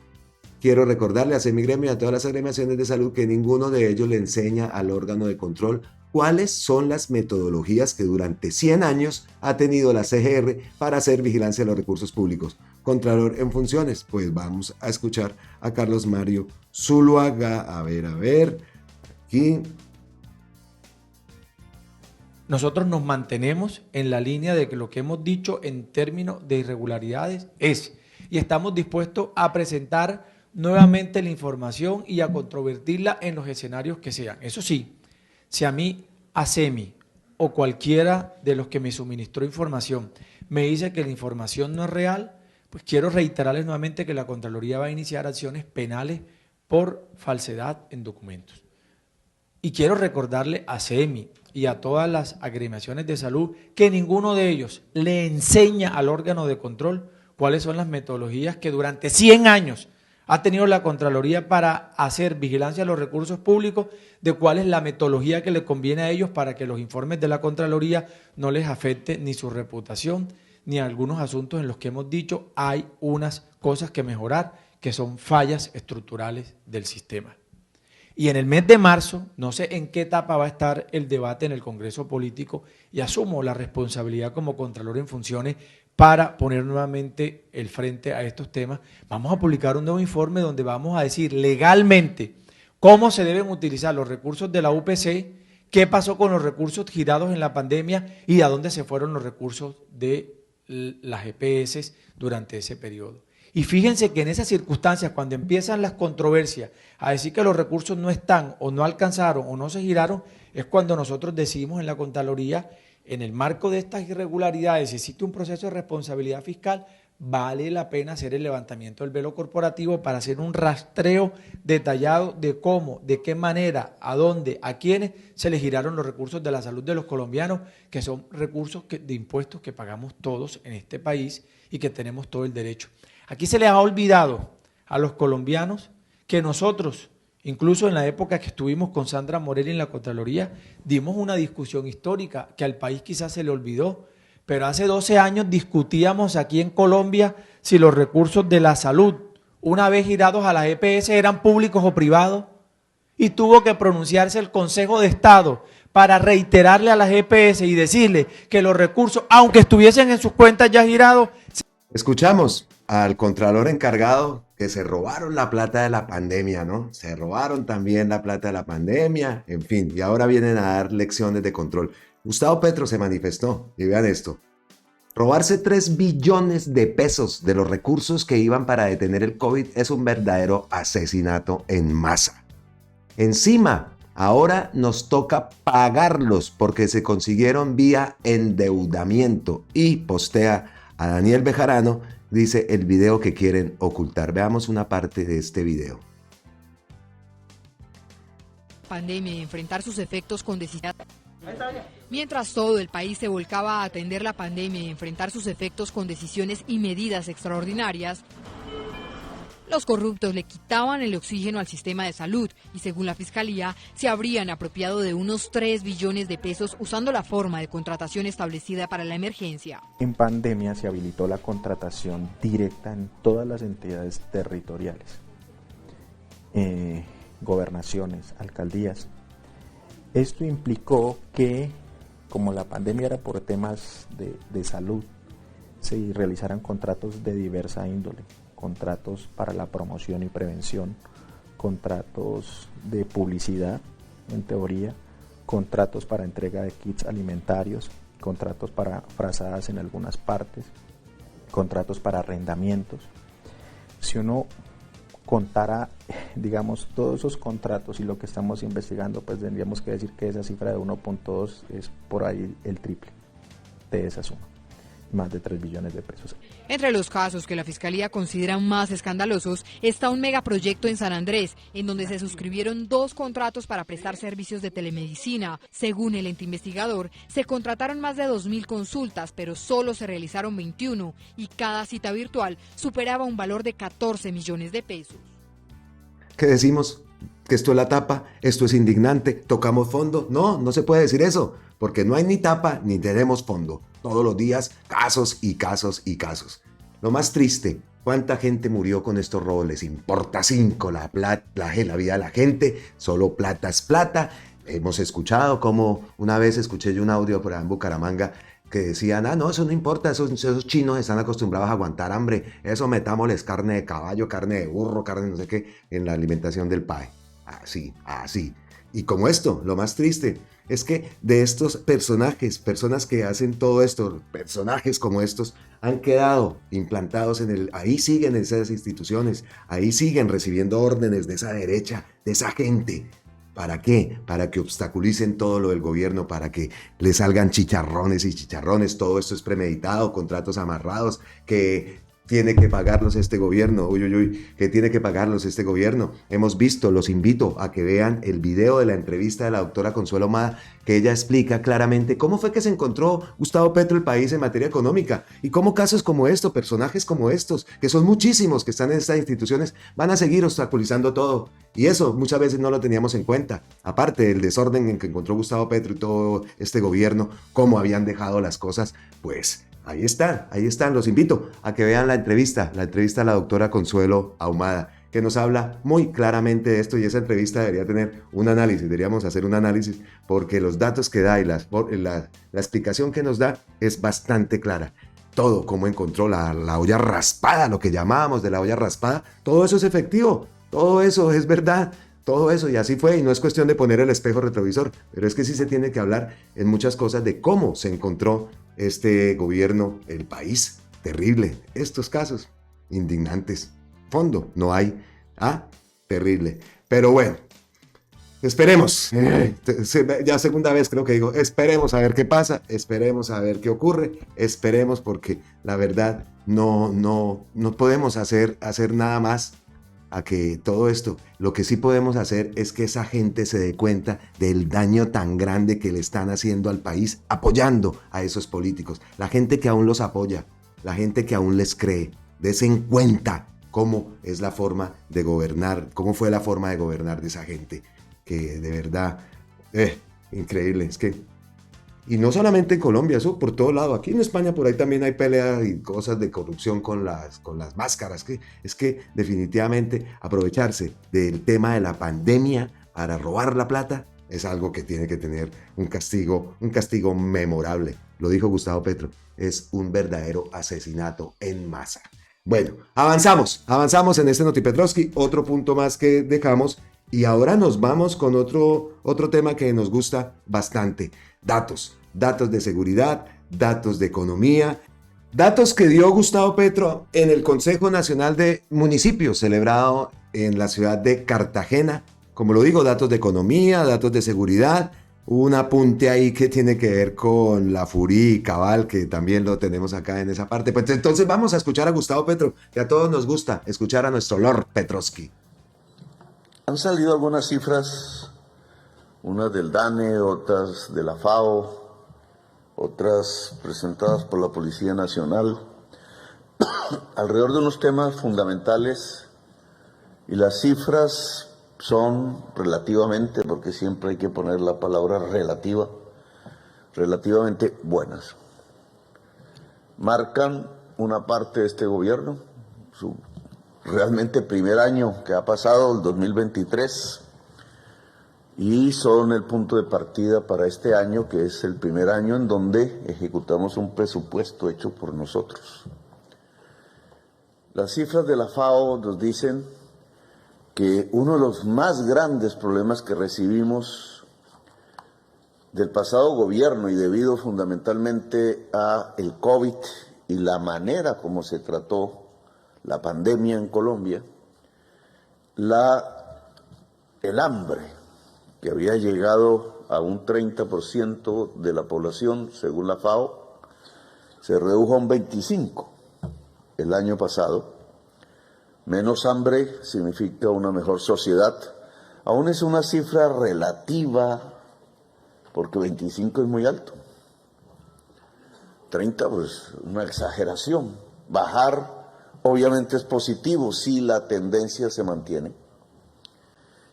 [SPEAKER 5] Quiero recordarle a Semigremio y a todas las agremiaciones de salud que ninguno de ellos le enseña al órgano de control cuáles son las metodologías que durante 100 años ha tenido la CGR para hacer vigilancia de los recursos públicos. Contralor en funciones, pues vamos a escuchar a Carlos Mario Zuluaga. A ver, aquí.
[SPEAKER 7] Nosotros nos mantenemos en la línea de que lo que hemos dicho en términos de irregularidades y estamos dispuestos a presentar nuevamente la información y a controvertirla en los escenarios que sean. Eso sí, si a mí, a SEMI o cualquiera de los que me suministró información me dice que la información no es real, pues quiero reiterarles nuevamente que la Contraloría va a iniciar acciones penales por falsedad en documentos. Y quiero recordarle a SEMI y a todas las agremiaciones de salud que ninguno de ellos le enseña al órgano de control cuáles son las metodologías que durante 100 años ha tenido la Contraloría para hacer vigilancia de los recursos públicos, de cuál es la metodología que le conviene a ellos para que los informes de la Contraloría no les afecte ni su reputación, ni algunos asuntos en los que hemos dicho hay unas cosas que mejorar, que son fallas estructurales del sistema. Y en el mes de marzo, no sé en qué etapa va a estar el debate en el Congreso Político, y asumo la responsabilidad como Contralor en funciones para poner nuevamente el frente a estos temas. Vamos a publicar un nuevo informe donde vamos a decir legalmente cómo se deben utilizar los recursos de la UPC, qué pasó con los recursos girados en la pandemia y a dónde se fueron los recursos de las EPS durante ese periodo. Y fíjense que en esas circunstancias, cuando empiezan las controversias a decir que los recursos no están o no alcanzaron o no se giraron, es cuando nosotros decimos en la Contraloría, en el marco de estas irregularidades, si existe un proceso de responsabilidad fiscal, vale la pena hacer el levantamiento del velo corporativo para hacer un rastreo detallado de cómo, de qué manera, a dónde, a quiénes se les giraron los recursos de la salud de los colombianos, que son recursos de impuestos que pagamos todos en este país y que tenemos todo el derecho. Aquí se les ha olvidado a los colombianos que nosotros, incluso en la época que estuvimos con Sandra Morelli en la Contraloría, dimos una discusión histórica que al país quizás se le olvidó, pero hace 12 años discutíamos aquí en Colombia si los recursos de la salud, una vez girados a las EPS, eran públicos o privados, y tuvo que pronunciarse el Consejo de Estado para reiterarle a las EPS y decirle que los recursos, aunque estuviesen en sus cuentas ya girados.
[SPEAKER 5] Escuchamos al contralor encargado que se robaron la plata de la pandemia, ¿no? Se robaron también la plata de la pandemia, en fin, y ahora vienen a dar lecciones de control. Gustavo Petro se manifestó, y vean esto, robarse 3 billones de pesos de los recursos que iban para detener el COVID es un verdadero asesinato en masa. Encima, ahora nos toca pagarlos porque se consiguieron vía endeudamiento, y postea a Daniel Bejarano, dice el video que quieren ocultar. Veamos una parte de este video.
[SPEAKER 8] Pandemia y enfrentar sus efectos con decisión. Mientras todo el país se volcaba a atender la pandemia y enfrentar sus efectos con decisiones y medidas extraordinarias, los corruptos le quitaban el oxígeno al sistema de salud y, según la Fiscalía, se habrían apropiado de unos 3 billones de pesos usando la forma de contratación establecida para la emergencia.
[SPEAKER 9] En pandemia se habilitó la contratación directa en todas las entidades territoriales, gobernaciones, alcaldías. Esto implicó que, como la pandemia era por temas de salud, se realizaran contratos de diversa índole. Contratos para la promoción y prevención, contratos de publicidad, en teoría, contratos para entrega de kits alimentarios, contratos para frazadas en algunas partes, contratos para arrendamientos. Si uno contara, digamos, todos esos contratos y lo que estamos investigando, pues tendríamos que decir que esa cifra de 1.2 es por ahí el triple de esa suma. Más de 3 billones de pesos.
[SPEAKER 8] Entre los casos que la Fiscalía considera más escandalosos está un megaproyecto en San Andrés, en donde se suscribieron 2 contratos para prestar servicios de telemedicina. Según el ente investigador, se contrataron más de 2.000 consultas, pero solo se realizaron 21 y cada cita virtual superaba un valor de 14 millones de pesos.
[SPEAKER 5] ¿Qué decimos? ¿Que esto es la tapa? ¿Esto es indignante? ¿Tocamos fondo? No, no se puede decir eso, porque no hay ni tapa ni tenemos fondo. Todos los días, casos y casos y casos. Lo más triste, ¿cuánta gente murió con estos robos? Les importa 5 la vida de la gente, solo plata es plata. Hemos escuchado como una vez escuché yo un audio por ahí en Bucaramanga que decían, no, eso no importa, esos chinos están acostumbrados a aguantar hambre, eso metámosles carne de caballo, carne de burro, carne no sé qué, en la alimentación del PAE. Así. Y como esto, lo más triste es que de estos personajes, personas que hacen todo esto, personajes como estos, han quedado implantados ahí siguen en esas instituciones, ahí siguen recibiendo órdenes de esa derecha, de esa gente. ¿Para qué? Para que obstaculicen todo lo del gobierno, para que le salgan chicharrones y chicharrones. Todo esto es premeditado, contratos amarrados que tiene que pagarlos este gobierno, que tiene que pagarlos este gobierno. Hemos visto, los invito a que vean el video de la entrevista de la doctora Consuelo Ahumada, que ella explica claramente cómo fue que se encontró Gustavo Petro el país en materia económica y cómo casos como estos, personajes como estos, que son muchísimos que están en estas instituciones, van a seguir obstaculizando todo. Y eso muchas veces no lo teníamos en cuenta. Aparte del desorden en que encontró Gustavo Petro y todo este gobierno, cómo habían dejado las cosas, pues ahí están, los invito a que vean la entrevista a la doctora Consuelo Ahumada, que nos habla muy claramente de esto, y esa entrevista debería tener un análisis, deberíamos hacer un análisis, porque los datos que da y la explicación que nos da es bastante clara. Todo, cómo encontró la olla raspada, lo que llamábamos de la olla raspada, todo eso es efectivo, todo eso es verdad. Todo eso, y así fue, y no es cuestión de poner el espejo retrovisor, pero es que sí se tiene que hablar en muchas cosas de cómo se encontró este gobierno, el país. Terrible, estos casos, indignantes. Fondo, no hay. Terrible. Pero bueno, esperemos. Ya segunda vez creo que digo, esperemos a ver qué pasa, esperemos a ver qué ocurre, esperemos, porque la verdad no podemos hacer nada más a que todo esto. Lo que sí podemos hacer es que esa gente se dé cuenta del daño tan grande que le están haciendo al país apoyando a esos políticos. La gente que aún los apoya, la gente que aún les cree, dense en cuenta cómo es la forma de gobernar, cómo fue la forma de gobernar de esa gente, que de verdad, increíble. Es que, y no solamente en Colombia, eso por todo lado. Aquí en España por ahí también hay peleas y cosas de corrupción con las máscaras. Es que definitivamente aprovecharse del tema de la pandemia para robar la plata es algo que tiene que tener un castigo memorable. Lo dijo Gustavo Petro, es un verdadero asesinato en masa. Bueno, avanzamos en este Notipetrovsky, otro punto más que dejamos, y ahora nos vamos con otro tema que nos gusta bastante. Datos de seguridad, datos de economía, datos que dio Gustavo Petro en el Consejo Nacional de Municipios celebrado en la ciudad de Cartagena. Como lo digo, datos de economía, datos de seguridad, un apunte ahí que tiene que ver con la FURI y Cabal, que también lo tenemos acá en esa parte. Pues entonces vamos a escuchar a Gustavo Petro, que a todos nos gusta escuchar a nuestro Lord Petrovsky.
[SPEAKER 6] Han salido algunas cifras, unas del DANE, otras de la FAO, otras presentadas por la Policía Nacional, alrededor de unos temas fundamentales, y las cifras son relativamente, porque siempre hay que poner la palabra relativa, relativamente buenas. Marcan una parte de este gobierno, su realmente primer año que ha pasado, el 2023, y son el punto de partida para este año, que es el primer año en donde ejecutamos un presupuesto hecho por nosotros. Las cifras de la FAO nos dicen que uno de los más grandes problemas que recibimos del pasado gobierno, y debido fundamentalmente a el COVID y la manera como se trató la pandemia en Colombia, el hambre, que había llegado a un 30% de la población, según la FAO, se redujo a un 25% el año pasado. Menos hambre significa una mejor sociedad. Aún es una cifra relativa, porque 25 es muy alto. 30, pues, una exageración. Bajar, obviamente, es positivo si la tendencia se mantiene.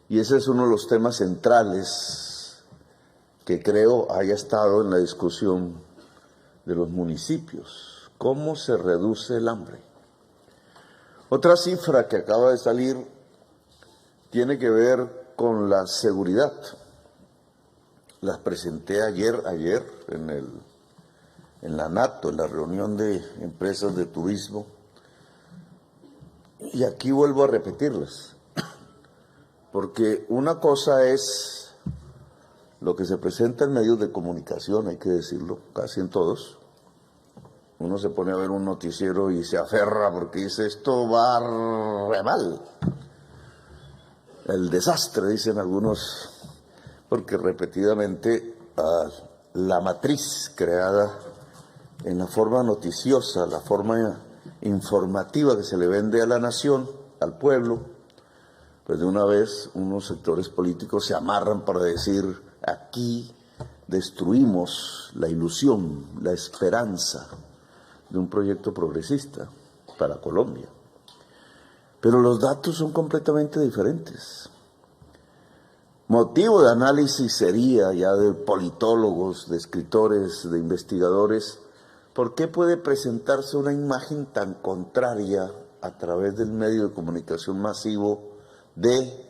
[SPEAKER 6] Y ese es uno de los temas centrales que creo haya estado en la discusión de los municipios. ¿Cómo se reduce el hambre? Otra cifra que acaba de salir tiene que ver con la seguridad. Las presenté ayer en la NATO, en la reunión de empresas de turismo, y aquí vuelvo a repetirlas, porque una cosa es lo que se presenta en medios de comunicación, hay que decirlo, casi en todos. Uno se pone a ver un noticiero y se aferra porque dice, esto va re mal. El desastre, dicen algunos, porque repetidamente la matriz creada en la forma noticiosa, la forma informativa que se le vende a la nación, al pueblo, pues de una vez unos sectores políticos se amarran para decir, aquí destruimos la ilusión, la esperanza de un proyecto progresista para Colombia. Pero los datos son completamente diferentes. Motivo de análisis sería ya de politólogos, de escritores, de investigadores, ¿por qué puede presentarse una imagen tan contraria a través del medio de comunicación masivo de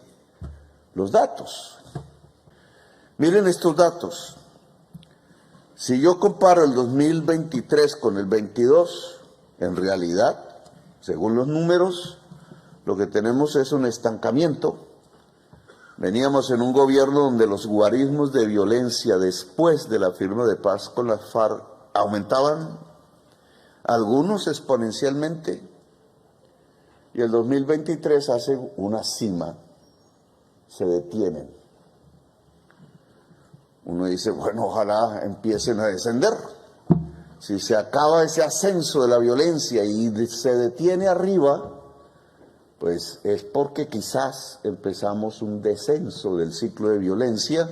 [SPEAKER 6] los datos? Miren estos datos. Si yo comparo el 2023 con el 22, en realidad, según los números, lo que tenemos es un estancamiento. Veníamos en un gobierno donde los guarismos de violencia después de la firma de paz con las FARC aumentaban, algunos exponencialmente, y el 2023 hace una cima, se detienen. Uno dice, bueno, ojalá empiecen a descender. Si se acaba ese ascenso de la violencia y se detiene arriba, pues es porque quizás empezamos un descenso del ciclo de violencia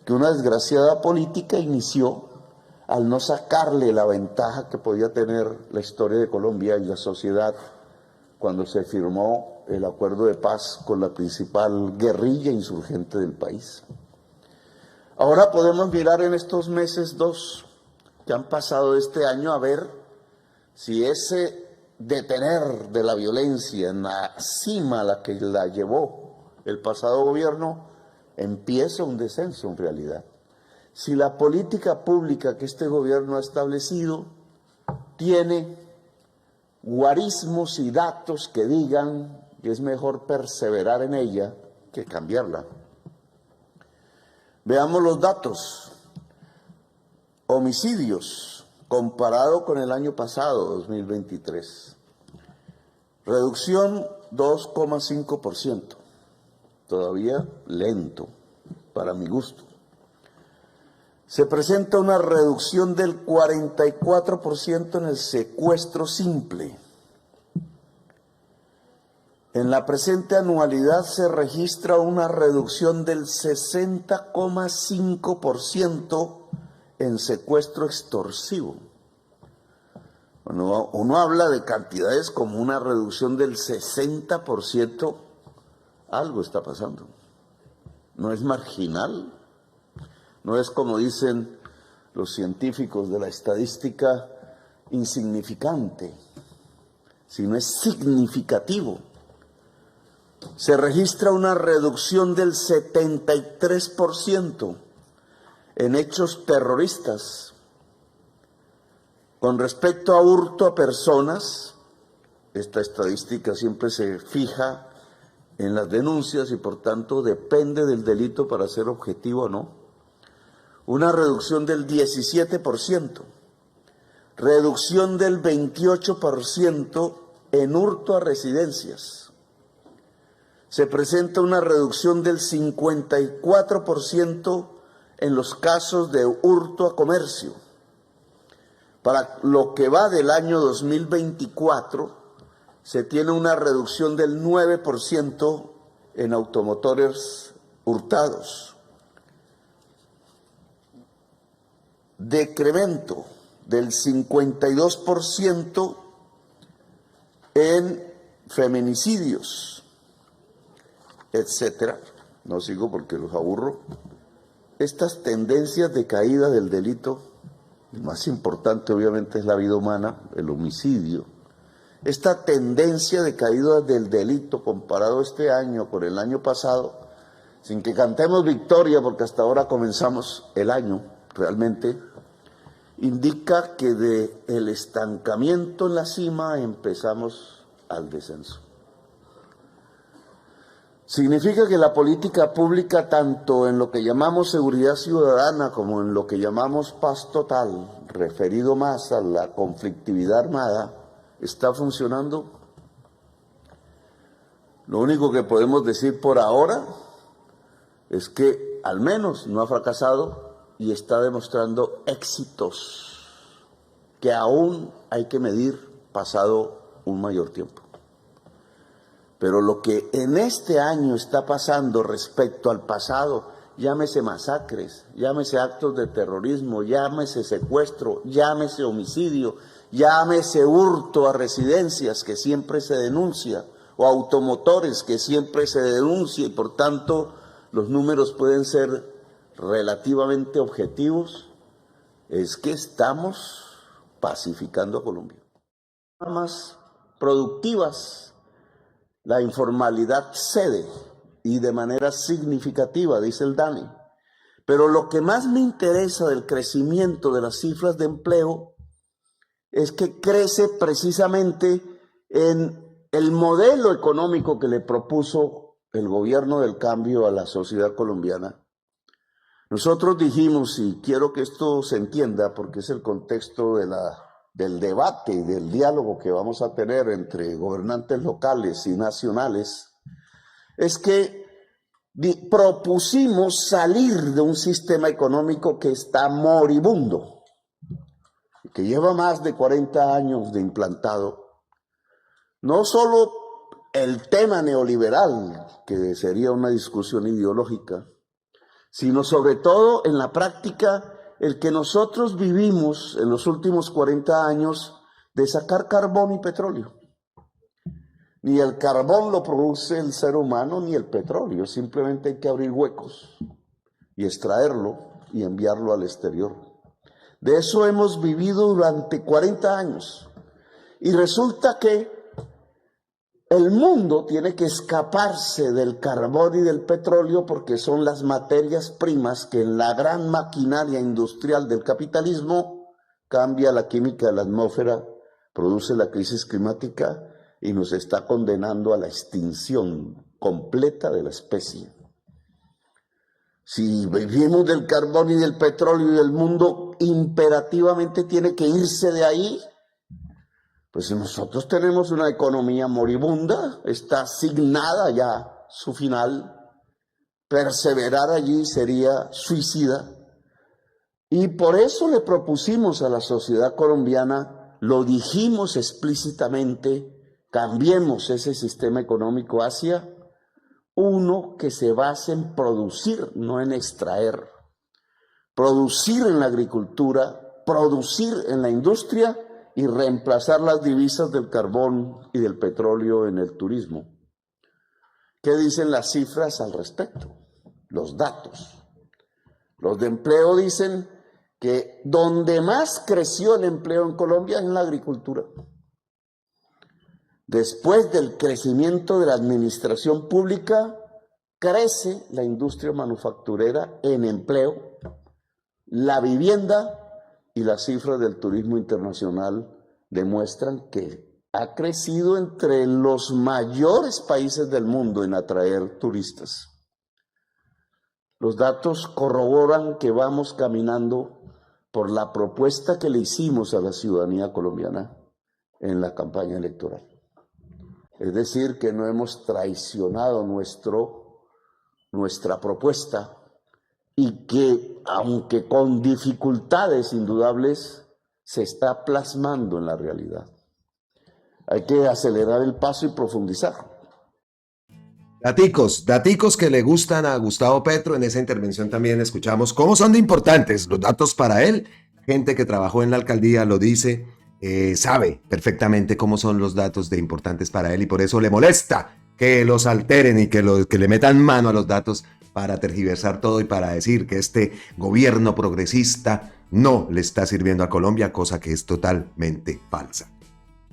[SPEAKER 6] que una desgraciada política inició al no sacarle la ventaja que podía tener la historia de Colombia y la sociedad cuando se firmó el acuerdo de paz con la principal guerrilla insurgente del país. Ahora podemos mirar en estos meses dos que han pasado este año a ver si ese detener de la violencia en la cima a la que la llevó el pasado gobierno empieza un descenso en realidad. Si la política pública que este gobierno ha establecido tiene guarismos y datos que digan que es mejor perseverar en ella que cambiarla. Veamos los datos. Homicidios comparado con el año pasado, 2023. Reducción 2,5%. Todavía lento, para mi gusto. Se presenta una reducción del 44% en el secuestro simple. En la presente anualidad se registra una reducción del 60,5% en secuestro extorsivo. Cuando uno habla de cantidades como una reducción del 60%, algo está pasando. No es marginal, no es, como dicen los científicos de la estadística, insignificante, sino es significativo. Se registra una reducción del 73% en hechos terroristas. Con respecto a hurto a personas, esta estadística siempre se fija en las denuncias y por tanto depende del delito para ser objetivo o no. Una reducción del 17%, reducción del 28% en hurto a residencias. Se presenta una reducción del 54% en los casos de hurto a comercio. Para lo que va del año 2024, se tiene una reducción del 9% en automotores hurtados. Decremento del 52% en feminicidios, etcétera. No sigo porque los aburro. Estas tendencias de caída del delito, el más importante obviamente es la vida humana, el homicidio. Esta tendencia de caída del delito comparado este año con el año pasado, sin que cantemos victoria porque hasta ahora comenzamos el año realmente, indica que del estancamiento en la cima empezamos al descenso. Significa que la política pública, tanto en lo que llamamos seguridad ciudadana como en lo que llamamos paz total, referido más a la conflictividad armada, está funcionando. Lo único que podemos decir por ahora es que al menos no ha fracasado y está demostrando éxitos que aún hay que medir pasado un mayor tiempo. Pero lo que en este año está pasando respecto al pasado, llámese masacres, llámese actos de terrorismo, llámese secuestro, llámese homicidio, llámese hurto a residencias que siempre se denuncia, o automotores que siempre se denuncia y por tanto los números pueden ser relativamente objetivos, es que estamos pacificando a Colombia. Más productivas, la informalidad cede y de manera significativa, dice el DANE. Pero lo que más me interesa del crecimiento de las cifras de empleo es que crece precisamente en el modelo económico que le propuso el gobierno del cambio a la sociedad colombiana. Nosotros dijimos, y quiero que esto se entienda porque es el contexto del debate y del diálogo que vamos a tener entre gobernantes locales y nacionales, es que propusimos salir de un sistema económico que está moribundo, que lleva más de 40 años de implantado. No solo el tema neoliberal, que sería una discusión ideológica, sino sobre todo en la práctica el que nosotros vivimos en los últimos 40 años de sacar carbón y petróleo. Ni el carbón lo produce el ser humano ni el petróleo, simplemente hay que abrir huecos y extraerlo y enviarlo al exterior. De eso hemos vivido durante 40 años y resulta que el mundo tiene que escaparse del carbón y del petróleo porque son las materias primas que en la gran maquinaria industrial del capitalismo cambia la química de la atmósfera, produce la crisis climática y nos está condenando a la extinción completa de la especie. Si vivimos del carbón y del petróleo y el mundo imperativamente tiene que irse de ahí, pues nosotros tenemos una economía moribunda, está asignada ya su final, perseverar allí sería suicida, Y por eso le propusimos a la sociedad colombiana, lo dijimos explícitamente, cambiemos ese sistema económico hacia uno que se base en producir, no en extraer. Producir en la agricultura, producir en la industria y reemplazar las divisas del carbón y del petróleo en el turismo. ¿Qué dicen las cifras al respecto? Los datos. Los de empleo dicen que donde más creció el empleo en Colombia es en la agricultura. Después del crecimiento de la administración pública, crece la industria manufacturera en empleo, la vivienda y las cifras del turismo internacional demuestran que ha crecido entre los mayores países del mundo en atraer turistas. Los datos corroboran que vamos caminando por la propuesta que le hicimos a la ciudadanía colombiana en la campaña electoral. Es decir, que no hemos traicionado nuestra propuesta y que, aunque con dificultades indudables, se está plasmando en la realidad. Hay que acelerar el paso y profundizar.
[SPEAKER 5] Daticos que le gustan a Gustavo Petro. En esa intervención también escuchamos cómo son de importantes los datos para él. Gente que trabajó en la alcaldía lo dice, sabe perfectamente cómo son los datos de importantes para él y por eso le molesta que los alteren y que le metan mano a los datos para tergiversar todo y para decir que este gobierno progresista no le está sirviendo a Colombia, cosa que es totalmente falsa.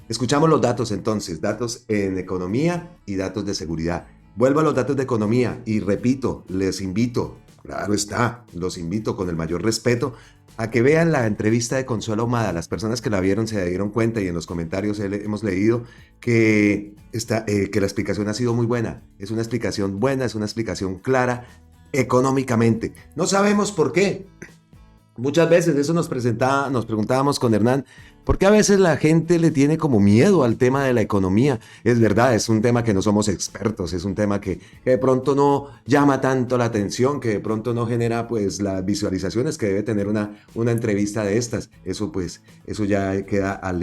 [SPEAKER 5] Escuchamos los datos entonces, datos en economía y datos de seguridad. Vuelvo a los datos de economía y repito, les invito, claro está, los invito con el mayor respeto a que vean la entrevista de Consuelo Ahumada. Las personas que la vieron se dieron cuenta y en los comentarios hemos leído que la explicación ha sido muy buena. Es una explicación buena, es una explicación clara económicamente. No sabemos por qué. Muchas veces eso nos preguntábamos con Hernán, ¿por qué a veces la gente le tiene como miedo al tema de la economía? Es verdad, es un tema que no somos expertos, es un tema que de pronto no llama tanto la atención, que de pronto no genera pues las visualizaciones que debe tener una entrevista de estas. Eso ya queda a la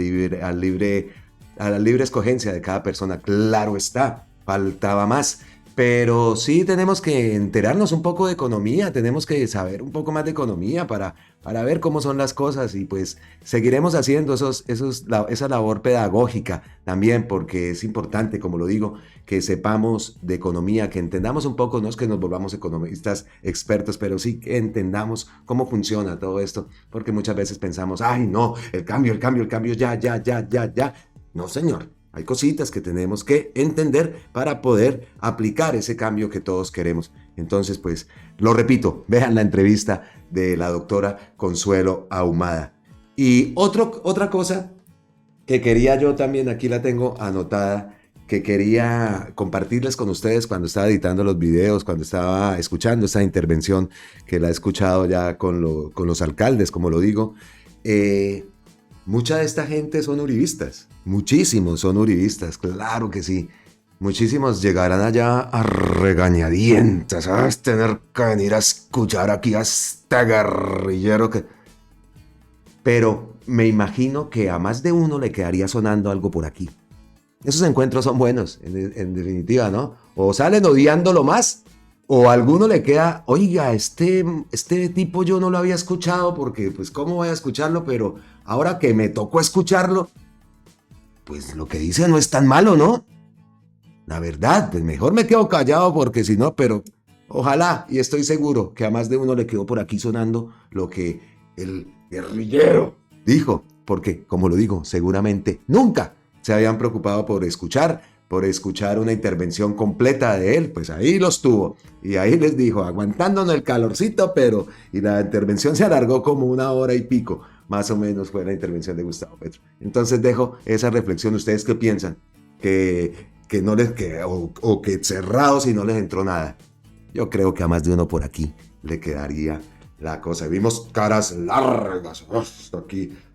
[SPEAKER 5] libre escogencia de cada persona. Claro está, faltaba más. Pero sí tenemos que enterarnos un poco de economía, tenemos que saber un poco más de economía para ver cómo son las cosas y pues seguiremos haciendo esa labor pedagógica también porque es importante, como lo digo, que sepamos de economía, que entendamos un poco, no es que nos volvamos economistas expertos, pero sí que entendamos cómo funciona todo esto, porque muchas veces pensamos, ay no, el cambio, ya. No señor. Hay cositas que tenemos que entender para poder aplicar ese cambio que todos queremos. Entonces, pues, lo repito, vean la entrevista de la doctora Consuelo Ahumada. Y otra cosa que quería yo también, aquí la tengo anotada, que quería compartirles con ustedes cuando estaba editando los videos, cuando estaba escuchando esta intervención, que la he escuchado ya con los alcaldes, como lo digo. Mucha de esta gente son uribistas, muchísimos son uribistas, claro que sí. Muchísimos llegarán allá a regañadientes, a tener que venir a escuchar aquí a este guerrillero que... Pero me imagino que a más de uno le quedaría sonando algo por aquí. Esos encuentros son buenos, en definitiva, ¿no? O salen odiándolo más, o a alguno le queda, oiga, este tipo yo no lo había escuchado porque, pues, ¿cómo voy a escucharlo? Pero ahora que me tocó escucharlo, pues lo que dice no es tan malo, ¿no? La verdad, pues mejor me quedo callado porque si no, pero ojalá, y estoy seguro que a más de uno le quedó por aquí sonando lo que el guerrillero dijo, porque, como lo digo, seguramente nunca se habían preocupado por escuchar una intervención completa de él, pues ahí los tuvo, y ahí les dijo, aguantándonos el calorcito, y la intervención se alargó como 1 hora y pico, más o menos fue la intervención de Gustavo Petro. Entonces dejo esa reflexión, ¿ustedes qué piensan? Que cerrados y no les entró nada. Yo creo que a más de uno por aquí le quedaría la cosa. Vimos caras largas, hasta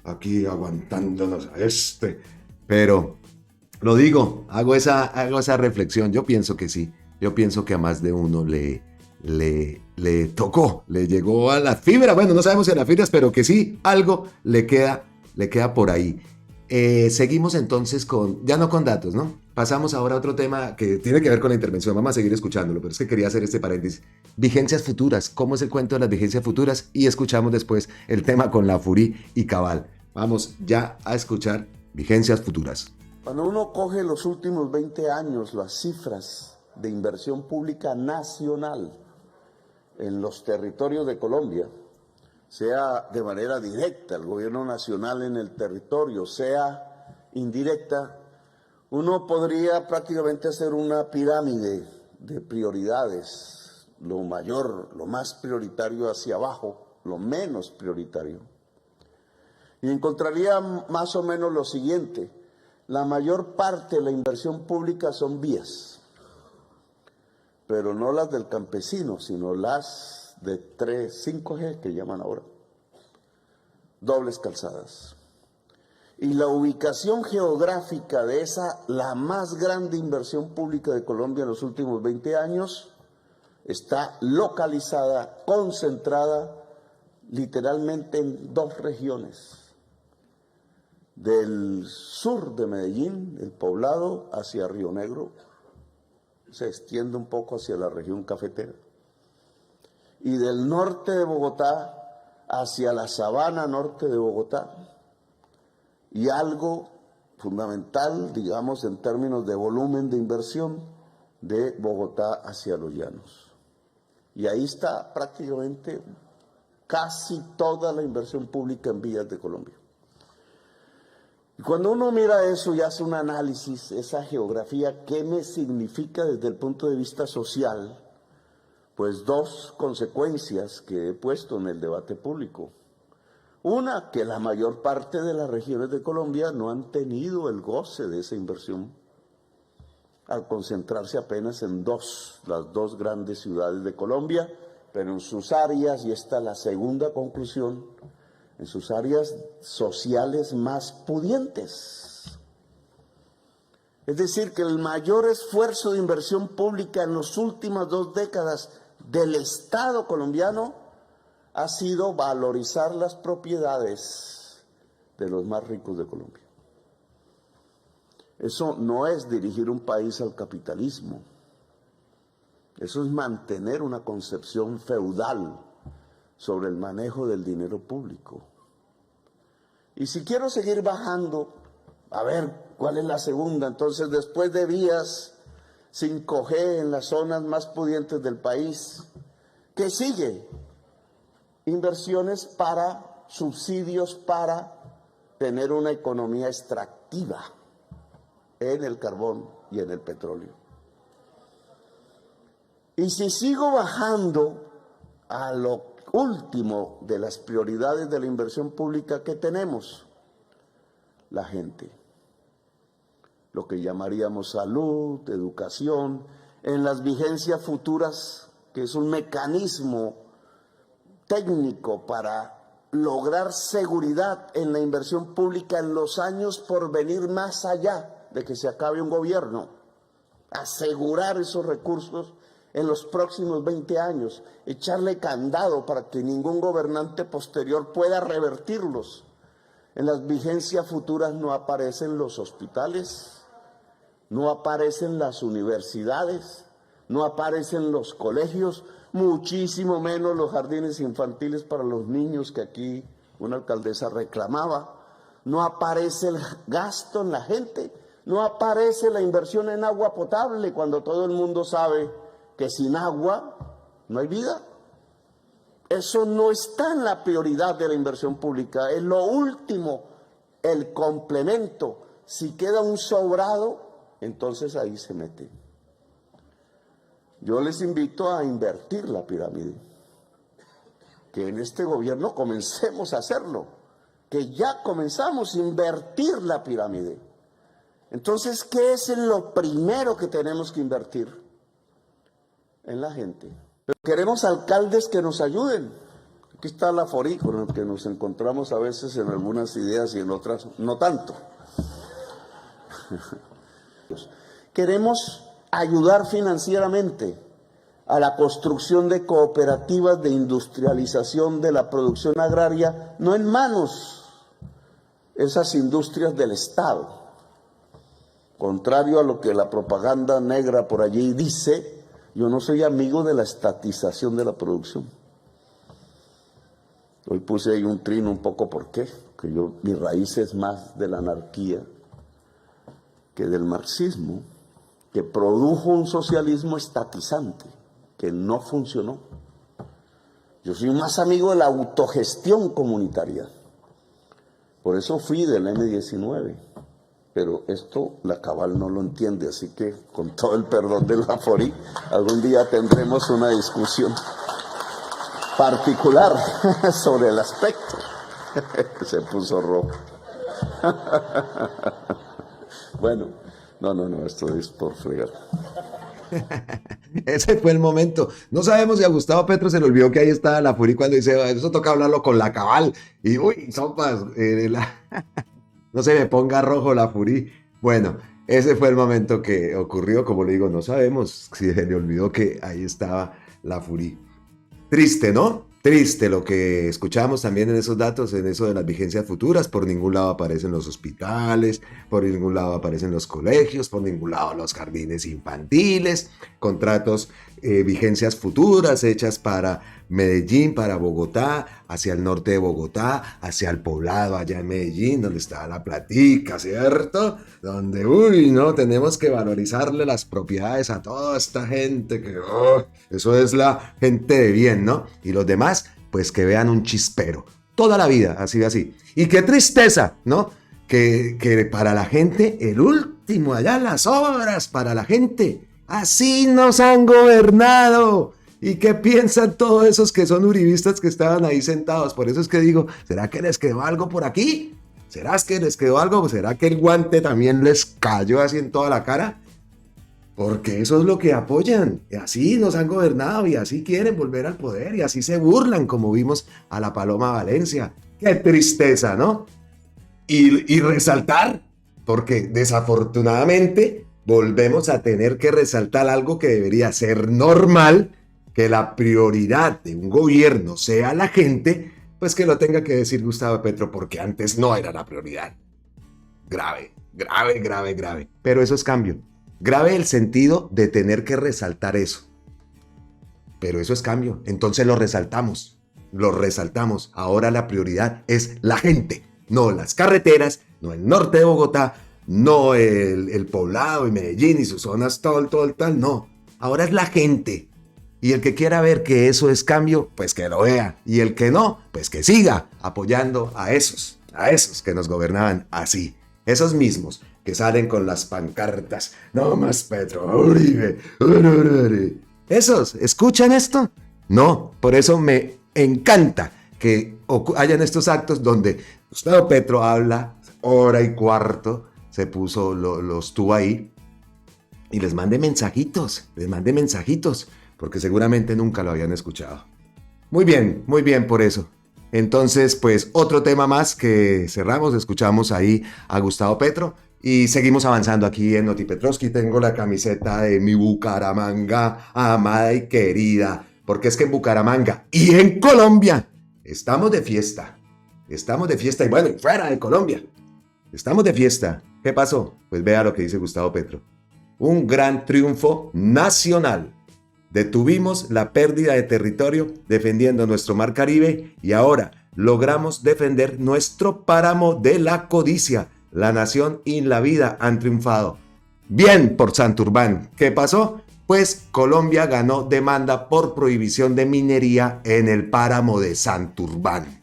[SPEAKER 5] aquí aguantándonos a pero... Lo digo, hago esa reflexión, yo pienso que sí, yo pienso que a más de uno le le tocó, le llegó a la fibra. Bueno, no sabemos si a las fibras, pero que sí, algo le queda por ahí. Seguimos entonces ya no con datos, ¿no? Pasamos ahora a otro tema que tiene que ver con la intervención. Vamos a seguir escuchándolo, pero es que quería hacer este paréntesis. Vigencias futuras. ¿Cómo es el cuento de las vigencias futuras? Y escuchamos después el tema con la FURI y Cabal. Vamos ya a escuchar vigencias futuras.
[SPEAKER 6] Cuando uno coge los últimos 20 años, las cifras de inversión pública nacional en los territorios de Colombia, sea de manera directa el gobierno nacional en el territorio, sea indirecta, uno podría prácticamente hacer una pirámide de prioridades, lo mayor, lo más prioritario hacia abajo, lo menos prioritario. Y encontraría más o menos lo siguiente: la mayor parte de la inversión pública son vías, pero no las del campesino, sino las de 5G que llaman ahora, dobles calzadas. Y la ubicación geográfica de esa, la más grande inversión pública de Colombia en los últimos 20 años, está localizada, concentrada literalmente en 2 regiones. Del sur de Medellín, el Poblado, hacia Río Negro, se extiende un poco hacia la región cafetera. Y del norte de Bogotá hacia la sabana norte de Bogotá. Y algo fundamental, digamos, en términos de volumen de inversión, de Bogotá hacia los llanos. Y ahí está prácticamente casi toda la inversión pública en vías de Colombia. Y cuando uno mira eso y hace un análisis, esa geografía, ¿qué me significa desde el punto de vista social? Pues 2 consecuencias que he puesto en el debate público. Una, que la mayor parte de las regiones de Colombia no han tenido el goce de esa inversión, al concentrarse apenas en las 2 grandes ciudades de Colombia, pero en sus áreas, y esta es la segunda conclusión, en sus áreas sociales más pudientes. Es decir, que el mayor esfuerzo de inversión pública en las últimas 2 décadas del Estado colombiano ha sido valorizar las propiedades de los más ricos de Colombia. Eso no es dirigir un país al capitalismo. Eso es mantener una concepción feudal sobre el manejo del dinero público. Y si quiero seguir bajando, a ver cuál es la segunda. Entonces, después de vías 5G en las zonas más pudientes del país, ¿qué sigue? Inversiones para, subsidios para tener una economía extractiva en el carbón y en el petróleo. Y si sigo bajando a lo último de las prioridades de la inversión pública que tenemos, la gente, lo que llamaríamos salud, educación, en las vigencias futuras, que es un mecanismo técnico para lograr seguridad en la inversión pública en los años por venir, más allá de que se acabe un gobierno, asegurar esos recursos en los próximos 20 años, echarle candado para que ningún gobernante posterior pueda revertirlos. En las vigencias futuras no aparecen los hospitales, no aparecen las universidades, no aparecen los colegios, muchísimo menos los jardines infantiles para los niños que aquí una alcaldesa reclamaba. No aparece el gasto en la gente, no aparece la inversión en agua potable, cuando todo el mundo sabe que sin agua no hay vida. Eso no está en la prioridad de la inversión pública, es lo último, el complemento. Si queda un sobrado, entonces ahí se mete. Yo les invito a invertir la pirámide, que en este gobierno comencemos a hacerlo, que ya comenzamos a invertir la pirámide. Entonces, ¿qué es lo primero que tenemos que invertir? En la gente. Pero queremos alcaldes que nos ayuden. Aquí está la FORI, con el que nos encontramos a veces en algunas ideas y en otras no tanto. Queremos ayudar financieramente a la construcción de cooperativas de industrialización de la producción agraria, no en manos esas industrias del Estado. Contrario a lo que la propaganda negra por allí dice, yo no soy amigo de la estatización de la producción. Hoy puse ahí un trino un poco por qué, que mi raíz es más de la anarquía que del marxismo, que produjo un socialismo estatizante, que no funcionó. Yo soy más amigo de la autogestión comunitaria. Por eso fui del M19. Pero esto la Cabal no lo entiende, así que con todo el perdón del Aforí, algún día tendremos una discusión particular sobre el aspecto. Se puso rojo. Bueno, no, esto es por fregar.
[SPEAKER 5] Ese fue el momento. No sabemos si a Gustavo Petro se le olvidó que ahí está la Furí cuando dice, eso toca hablarlo con la Cabal. Y uy, sopas, no se me ponga rojo la Furí. Bueno, ese fue el momento que ocurrió. Como le digo, no sabemos si se le olvidó que ahí estaba la Furí. Triste, ¿no? Triste lo que escuchamos también en esos datos, en eso de las vigencias futuras. Por ningún lado aparecen los hospitales, por ningún lado aparecen los colegios, por ningún lado los jardines infantiles, contratos, vigencias futuras hechas para Medellín, para Bogotá, hacia el norte de Bogotá, hacia el poblado allá en Medellín, donde está la platica, ¿cierto? Donde, no, tenemos que valorizarle las propiedades a toda esta gente, que eso es la gente de bien, ¿no? Y los demás, pues que vean un chispero. Toda la vida ha sido así. Y qué tristeza, ¿no? Que para la gente, el último allá, las obras para la gente. Así nos han gobernado. ¿Y qué piensan todos esos que son uribistas que estaban ahí sentados? Por eso es que digo, ¿será que les quedó algo por aquí? ¿Será que les quedó algo? ¿Será que el guante también les cayó así en toda la cara? Porque eso es lo que apoyan. Y así nos han gobernado y así quieren volver al poder y así se burlan, como vimos a la Paloma Valencia. ¡Qué tristeza!, ¿no? Y resaltar, porque desafortunadamente volvemos a tener que resaltar algo que debería ser normal, que la prioridad de un gobierno sea la gente, pues que lo tenga que decir Gustavo Petro, porque antes no era la prioridad. Grave. Pero eso es cambio. Grave el sentido de tener que resaltar eso. Pero eso es cambio. Entonces lo resaltamos. Ahora la prioridad es la gente, no las carreteras, no el norte de Bogotá, no el poblado y Medellín y sus zonas tal, no. Ahora es la gente. Y el que quiera ver que eso es cambio, pues que lo vea. Y el que no, pues que siga apoyando a esos que nos gobernaban así. Esos mismos que salen con las pancartas. No más Petro, Uribe. ¿Esos escuchan esto? No, por eso me encanta que hayan estos actos donde Gustavo Petro habla hora y cuarto, se puso, los tuvo ahí, y les mande mensajitos, porque seguramente nunca lo habían escuchado. Muy bien por eso. Entonces, pues otro tema más que cerramos, escuchamos ahí a Gustavo Petro y seguimos avanzando aquí en Noti Petrovsky. Tengo la camiseta de mi Bucaramanga amada y querida, porque es que en Bucaramanga y en Colombia estamos de fiesta y bueno, y fuera de Colombia estamos de fiesta. ¿Qué pasó? Pues vea lo que dice Gustavo Petro. Un gran triunfo nacional. Detuvimos la pérdida de territorio defendiendo nuestro mar Caribe y ahora logramos defender nuestro páramo de la codicia. La nación y la vida han triunfado. Bien por Santurbán. ¿Qué pasó? Pues Colombia ganó demanda por prohibición de minería en el páramo de Santurbán.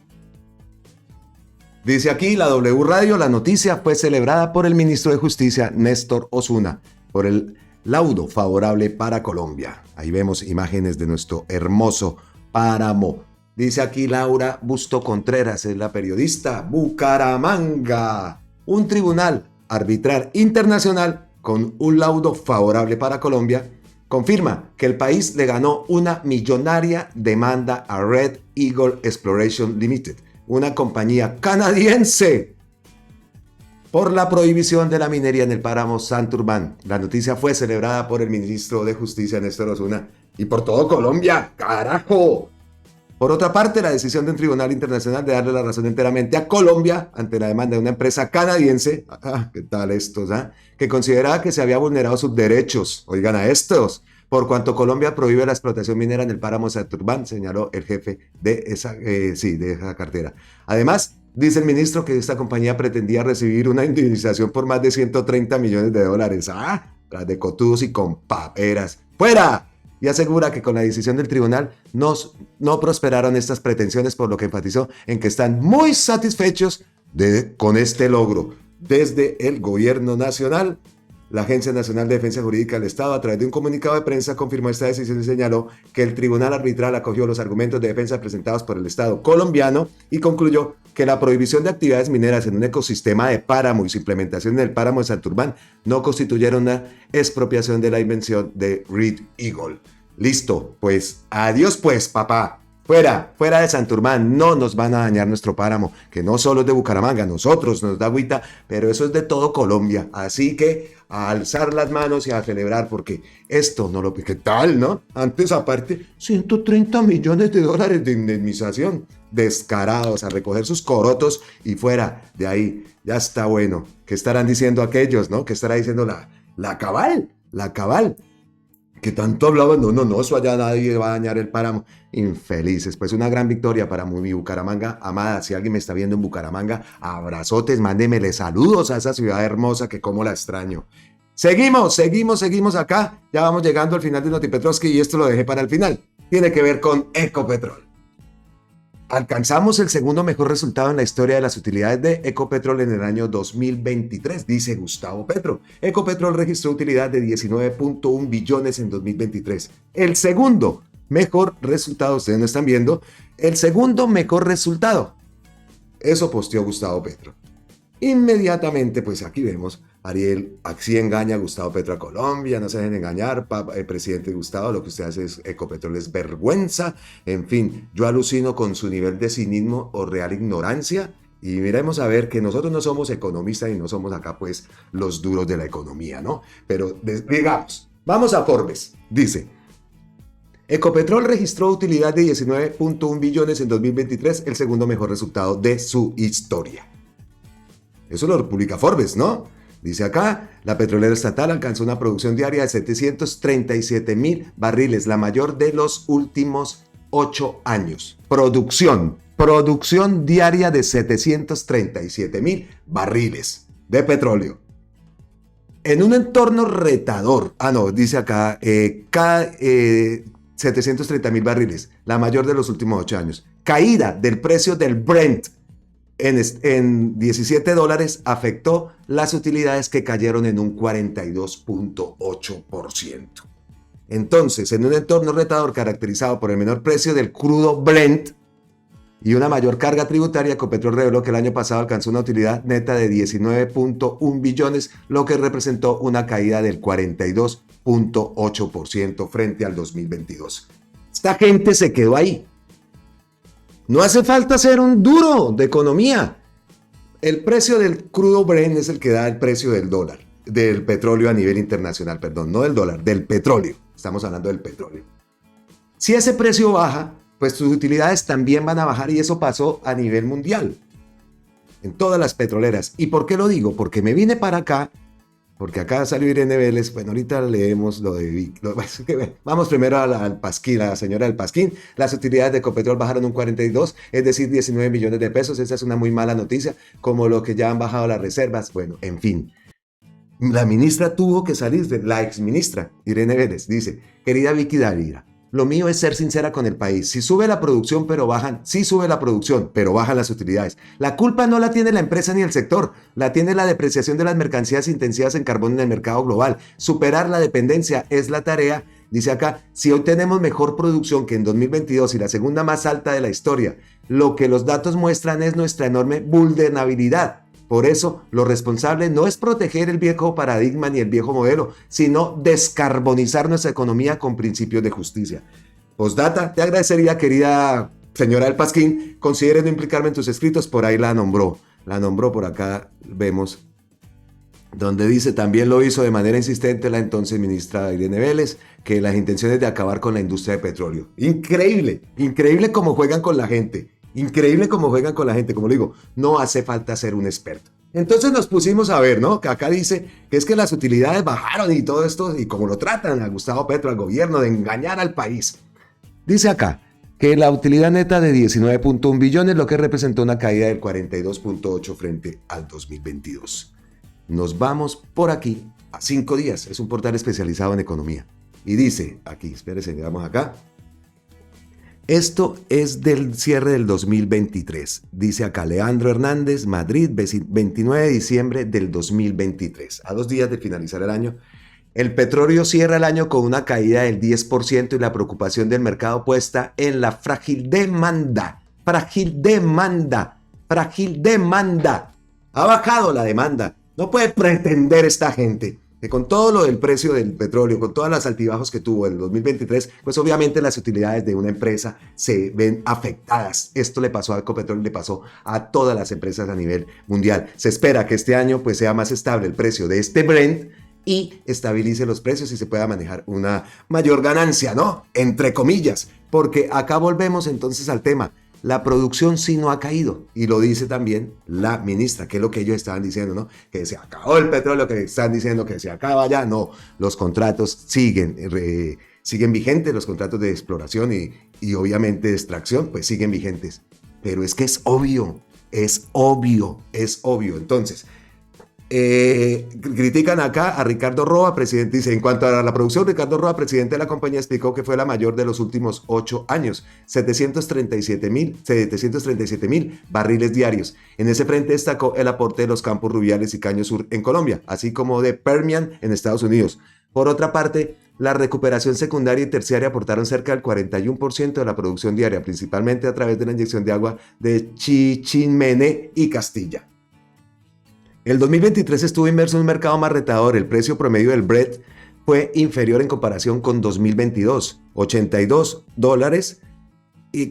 [SPEAKER 5] Dice aquí la W Radio, la noticia fue celebrada por el ministro de Justicia, Néstor Osuna, por el laudo favorable para Colombia. Ahí vemos imágenes de nuestro hermoso páramo. Dice aquí Laura Busto Contreras, es la periodista. Bucaramanga. Un tribunal arbitral internacional con un laudo favorable para Colombia confirma que el país le ganó una millonaria demanda a Red Eagle Exploration Limited, una compañía canadiense, por la prohibición de la minería en el páramo Santurbán. La noticia fue celebrada por el ministro de Justicia, Néstor Osuna, y por todo Colombia, carajo. Por otra parte, la decisión de un tribunal internacional de darle la razón enteramente a Colombia ante la demanda de una empresa canadiense, ¿qué tal estos? Que consideraba que se había vulnerado sus derechos, oigan a estos, por cuanto Colombia prohíbe la explotación minera en el páramo Santurbán, señaló el jefe de esa cartera. Además, dice el ministro que esta compañía pretendía recibir una indemnización por más de $130 millones. Tras de cotudos y con paperas. ¡Fuera! Y asegura que con la decisión del tribunal no prosperaron estas pretensiones, por lo que enfatizó en que están muy satisfechos con este logro. Desde el gobierno nacional, la Agencia Nacional de Defensa Jurídica del Estado, a través de un comunicado de prensa, confirmó esta decisión y señaló que el tribunal arbitral acogió los argumentos de defensa presentados por el Estado colombiano y concluyó que la prohibición de actividades mineras en un ecosistema de páramo y su implementación en el páramo de Santurbán no constituyeron una expropiación de la invención de Red Eagle. Listo, pues, adiós pues, papá. Fuera de Santurbán, no nos van a dañar nuestro páramo, que no solo es de Bucaramanga, nosotros nos da agüita, pero eso es de todo Colombia. Así que a alzar las manos y a celebrar, porque esto no lo... ¿Qué tal, no? Antes, aparte, $130 millones de indemnización. Descarados, a recoger sus corotos y fuera de ahí. Ya está bueno. ¿Qué estarán diciendo aquellos, no? ¿Qué estará diciendo la cabal? La cabal. Que tanto hablaban, no, eso allá nadie va a dañar el páramo. Infelices, pues una gran victoria para mi Bucaramanga amada. Si alguien me está viendo en Bucaramanga, abrazotes, mándemele saludos a esa ciudad hermosa que como la extraño. Seguimos acá. Ya vamos llegando al final de Notipetrovsky y esto lo dejé para el final. Tiene que ver con Ecopetrol. Alcanzamos el segundo mejor resultado en la historia de las utilidades de Ecopetrol en el año 2023, dice Gustavo Petro. Ecopetrol registró utilidad de 19.1 billones en 2023. El segundo mejor resultado, ustedes no están viendo, el segundo mejor resultado. Eso posteó Gustavo Petro. Inmediatamente, pues aquí vemos, Ariel, así engaña a Gustavo Petro a Colombia, no se dejen engañar, presidente Gustavo, lo que usted hace es Ecopetrol es vergüenza, en fin, yo alucino con su nivel de cinismo o real ignorancia, y miremos a ver que nosotros no somos economistas y no somos acá pues los duros de la economía, ¿no? Pero digamos, vamos a Forbes, dice, Ecopetrol registró utilidad de 19.1 billones en 2023, el segundo mejor resultado de su historia. Eso lo publica Forbes, ¿no? Dice acá, la petrolera estatal alcanzó una producción diaria de 737,000 barriles, la mayor de los últimos 8 años. Producción diaria de 737,000 barriles de petróleo. En un entorno retador, dice acá, 730,000 barriles, la mayor de los últimos 8 años. Caída del precio del Brent en $17 afectó las utilidades que cayeron en un 42.8%. Entonces, en un entorno retador caracterizado por el menor precio del crudo Brent y una mayor carga tributaria, Ecopetrol reveló que el año pasado alcanzó una utilidad neta de 19.1 billones, lo que representó una caída del 42.8% frente al 2022. Esta gente se quedó ahí. No hace falta ser un duro de economía. El precio del crudo Brent es el que da el precio del dólar, del petróleo a nivel internacional, perdón, no del dólar, del petróleo. Estamos hablando del petróleo. Si ese precio baja, pues sus utilidades también van a bajar y eso pasó a nivel mundial, en todas las petroleras. ¿Y por qué lo digo? Porque me vine para acá, porque acá salió Irene Vélez. Bueno, ahorita leemos lo de Vic. Vamos primero al Pasquín, a la señora del Pasquín. Las utilidades de Ecopetrol bajaron un 42, es decir, 19 millones de pesos. Esa es una muy mala noticia, como lo que ya han bajado las reservas. Bueno, en fin. La ministra tuvo que salir, la exministra Irene Vélez, dice, querida Vicky Dávila, lo mío es ser sincera con el país. Si sube la producción, pero bajan las utilidades. La culpa no la tiene la empresa ni el sector, la tiene la depreciación de las mercancías intensivas en carbón en el mercado global. Superar la dependencia es la tarea. Dice acá, si hoy tenemos mejor producción que en 2022 y la segunda más alta de la historia, lo que los datos muestran es nuestra enorme vulnerabilidad. Por eso, lo responsable no es proteger el viejo paradigma ni el viejo modelo, sino descarbonizar nuestra economía con principios de justicia. Postdata, te agradecería, querida señora del Pasquín, considere no implicarme en tus escritos, por ahí la nombró por acá, vemos donde dice, también lo hizo de manera insistente la entonces ministra Irene Vélez, que las intenciones de acabar con la industria de petróleo. Increíble, increíble cómo juegan con la gente, increíble cómo juegan con la gente, como le digo, no hace falta ser un experto. Entonces nos pusimos a ver, ¿no? Que acá dice que es que las utilidades bajaron y todo esto, y cómo lo tratan a Gustavo Petro, al gobierno, de engañar al país. Dice acá que la utilidad neta de 19.1 billones, lo que representó una caída del 42.8 frente al 2022. Nos vamos por aquí a 5 días. Es un portal especializado en economía. Y dice aquí, espérense, vamos acá. Esto es del cierre del 2023. Dice acá Leandro Hernández, Madrid, 29 de diciembre del 2023. A 2 días de finalizar el año. El petróleo cierra el año con una caída del 10% y la preocupación del mercado puesta en la frágil demanda. Frágil demanda. Frágil demanda. Ha bajado la demanda. No puede pretender esta gente que con todo lo del precio del petróleo, con todas las altibajos que tuvo en el 2023, pues obviamente las utilidades de una empresa se ven afectadas. Esto le pasó a Ecopetrol, le pasó a todas las empresas a nivel mundial. Se espera que este año pues sea más estable el precio de este Brent y estabilice los precios y se pueda manejar una mayor ganancia, ¿no? Entre comillas, porque acá volvemos entonces al tema. La producción sí no ha caído, y lo dice también la ministra, que es lo que ellos estaban diciendo, ¿no? Que se acabó el petróleo, que están diciendo que se acaba ya. No, los contratos siguen vigentes, los contratos de exploración y obviamente de extracción, pues siguen vigentes. Pero es que es obvio. Entonces, critican acá a Ricardo Roa, presidente. Dice, en cuanto a la producción, Ricardo Roa, presidente de la compañía, explicó que fue la mayor de los últimos 8 años, 737,000 barriles diarios. En ese frente destacó el aporte de los Campos Rubiales y Caño Sur en Colombia, así como de Permian en Estados Unidos. Por otra parte, la recuperación secundaria y terciaria aportaron cerca del 41% de la producción diaria, principalmente a través de la inyección de agua de Chichimene y Castilla. El 2023 estuvo inmerso en un mercado más retador. El precio promedio del Brent fue inferior en comparación con 2022, $82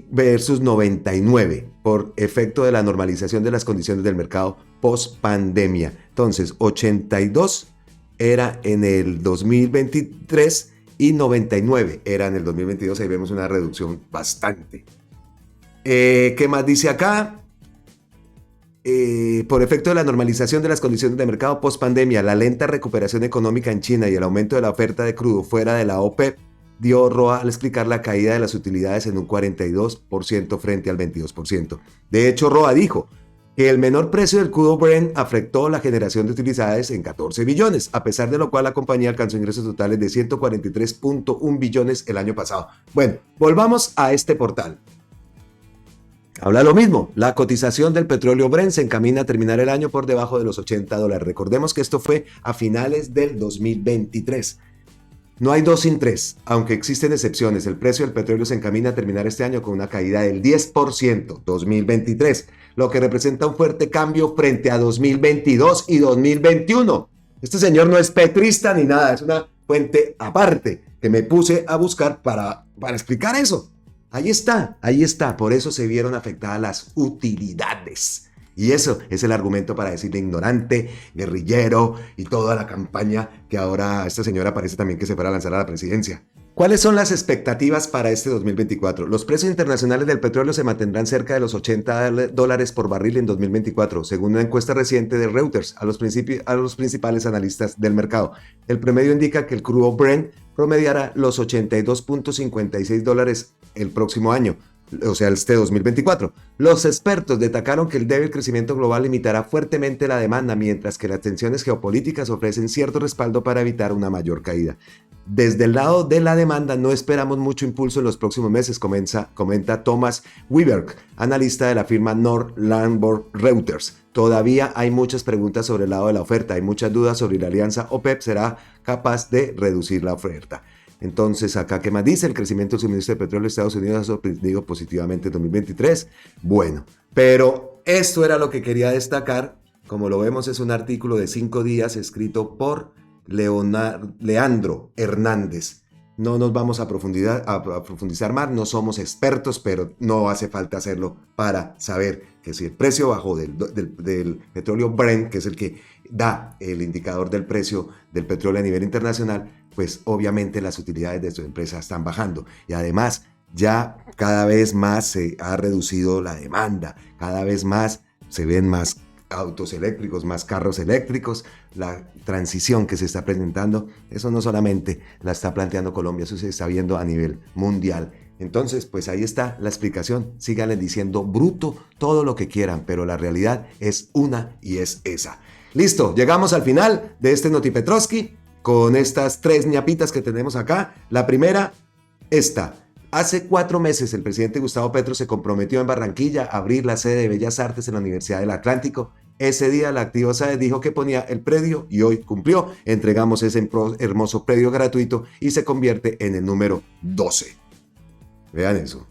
[SPEAKER 5] versus 99, por efecto de la normalización de las condiciones del mercado post pandemia. Entonces, 82 era en el 2023 y 99 era en el 2022. Ahí vemos una reducción bastante. ¿Qué más dice acá? Por efecto de la normalización de las condiciones de mercado post-pandemia, la lenta recuperación económica en China y el aumento de la oferta de crudo fuera de la OPEP, dio Roa al explicar la caída de las utilidades en un 42% frente al 22%. De hecho, Roa dijo que el menor precio del crudo Brent afectó la generación de utilidades en 14 billones, a pesar de lo cual la compañía alcanzó ingresos totales de 143.1 billones el año pasado. Bueno, volvamos a este portal. Habla lo mismo, la cotización del petróleo Brent se encamina a terminar el año por debajo de los $80. Recordemos que esto fue a finales del 2023. No hay 2 sin 3, aunque existen excepciones. El precio del petróleo se encamina a terminar este año con una caída del 10%, 2023, lo que representa un fuerte cambio frente a 2022 y 2021. Este señor no es petrista ni nada, es una fuente aparte que me puse a buscar para explicar eso. Ahí está, por eso se vieron afectadas las utilidades. Y eso es el argumento para decirle ignorante, guerrillero y toda la campaña que ahora esta señora parece también que se fuera a lanzar a la presidencia. ¿Cuáles son las expectativas para este 2024? Los precios internacionales del petróleo se mantendrán cerca de los $80 por barril en 2024, según una encuesta reciente de Reuters a los principales analistas del mercado. El promedio indica que el crudo Brent promediará los $82.56 el próximo año, o sea, este 2024. Los expertos destacaron que el débil crecimiento global limitará fuertemente la demanda, mientras que las tensiones geopolíticas ofrecen cierto respaldo para evitar una mayor caída. Desde el lado de la demanda no esperamos mucho impulso en los próximos meses, comenta Thomas Wiberg, analista de la firma Northland Reuters. Todavía hay muchas preguntas sobre el lado de la oferta, hay muchas dudas sobre si la alianza OPEP será capaz de reducir la oferta. Entonces, acá, ¿qué más dice? El crecimiento del suministro de petróleo de Estados Unidos ha sorprendido positivamente en 2023. Bueno, pero esto era lo que quería destacar. Como lo vemos, es un artículo de 5 días escrito por Leandro Hernández. No nos vamos a profundizar más, no somos expertos, pero no hace falta hacerlo para saber que si el precio bajó del petróleo Brent, que es el que da el indicador del precio del petróleo a nivel internacional, pues obviamente las utilidades de sus empresas están bajando. Y además ya cada vez más se ha reducido la demanda, cada vez más se ven más autos eléctricos, más carros eléctricos. La transición que se está presentando, eso no solamente la está planteando Colombia, eso se está viendo a nivel mundial. Entonces, pues ahí está la explicación. Síganle diciendo bruto todo lo que quieran, pero la realidad es una y es esa. Listo, llegamos al final de este Notipetrovsky con estas 3 ñapitas que tenemos acá. La primera, esta. Hace 4 meses el presidente Gustavo Petro se comprometió en Barranquilla a abrir la sede de Bellas Artes en la Universidad del Atlántico. Ese día la activa SAE dijo que ponía el predio y hoy cumplió. Entregamos ese hermoso predio gratuito y se convierte en el número 12. Vean eso.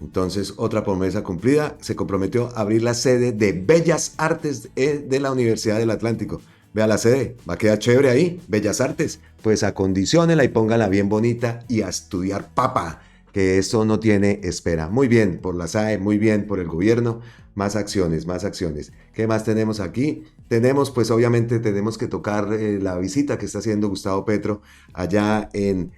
[SPEAKER 5] Entonces, otra promesa cumplida, se comprometió a abrir la sede de Bellas Artes de la Universidad del Atlántico. Vea la sede, va a quedar chévere ahí, Bellas Artes. Pues acondiciónela y póngala bien bonita y a estudiar papa, que eso no tiene espera. Muy bien por la SAE, muy bien por el gobierno. Más acciones, más acciones. ¿Qué más tenemos aquí? Tenemos, pues obviamente tenemos que tocar la visita que está haciendo Gustavo Petro allá en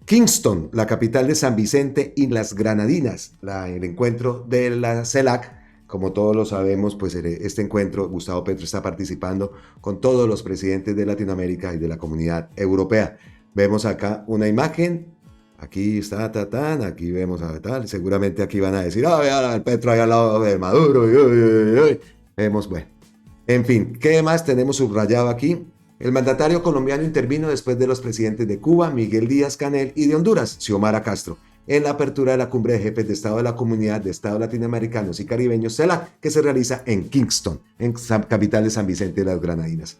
[SPEAKER 5] Kingston, la capital de San Vicente y las Granadinas, el encuentro de la CELAC. Como todos lo sabemos, pues este encuentro Gustavo Petro está participando con todos los presidentes de Latinoamérica y de la Comunidad Europea. Vemos acá una imagen, aquí está Tatán, aquí vemos a tal, seguramente aquí van a decir, vean al Petro ahí al lado de Maduro, vemos, bueno. En fin, ¿qué más tenemos subrayado aquí? El mandatario colombiano intervino después de los presidentes de Cuba, Miguel Díaz-Canel, y de Honduras, Xiomara Castro, en la apertura de la cumbre de jefes de Estado de la Comunidad de Estados Latinoamericanos y Caribeños, CELAC, que se realiza en Kingston, en capital de San Vicente de las Granadinas.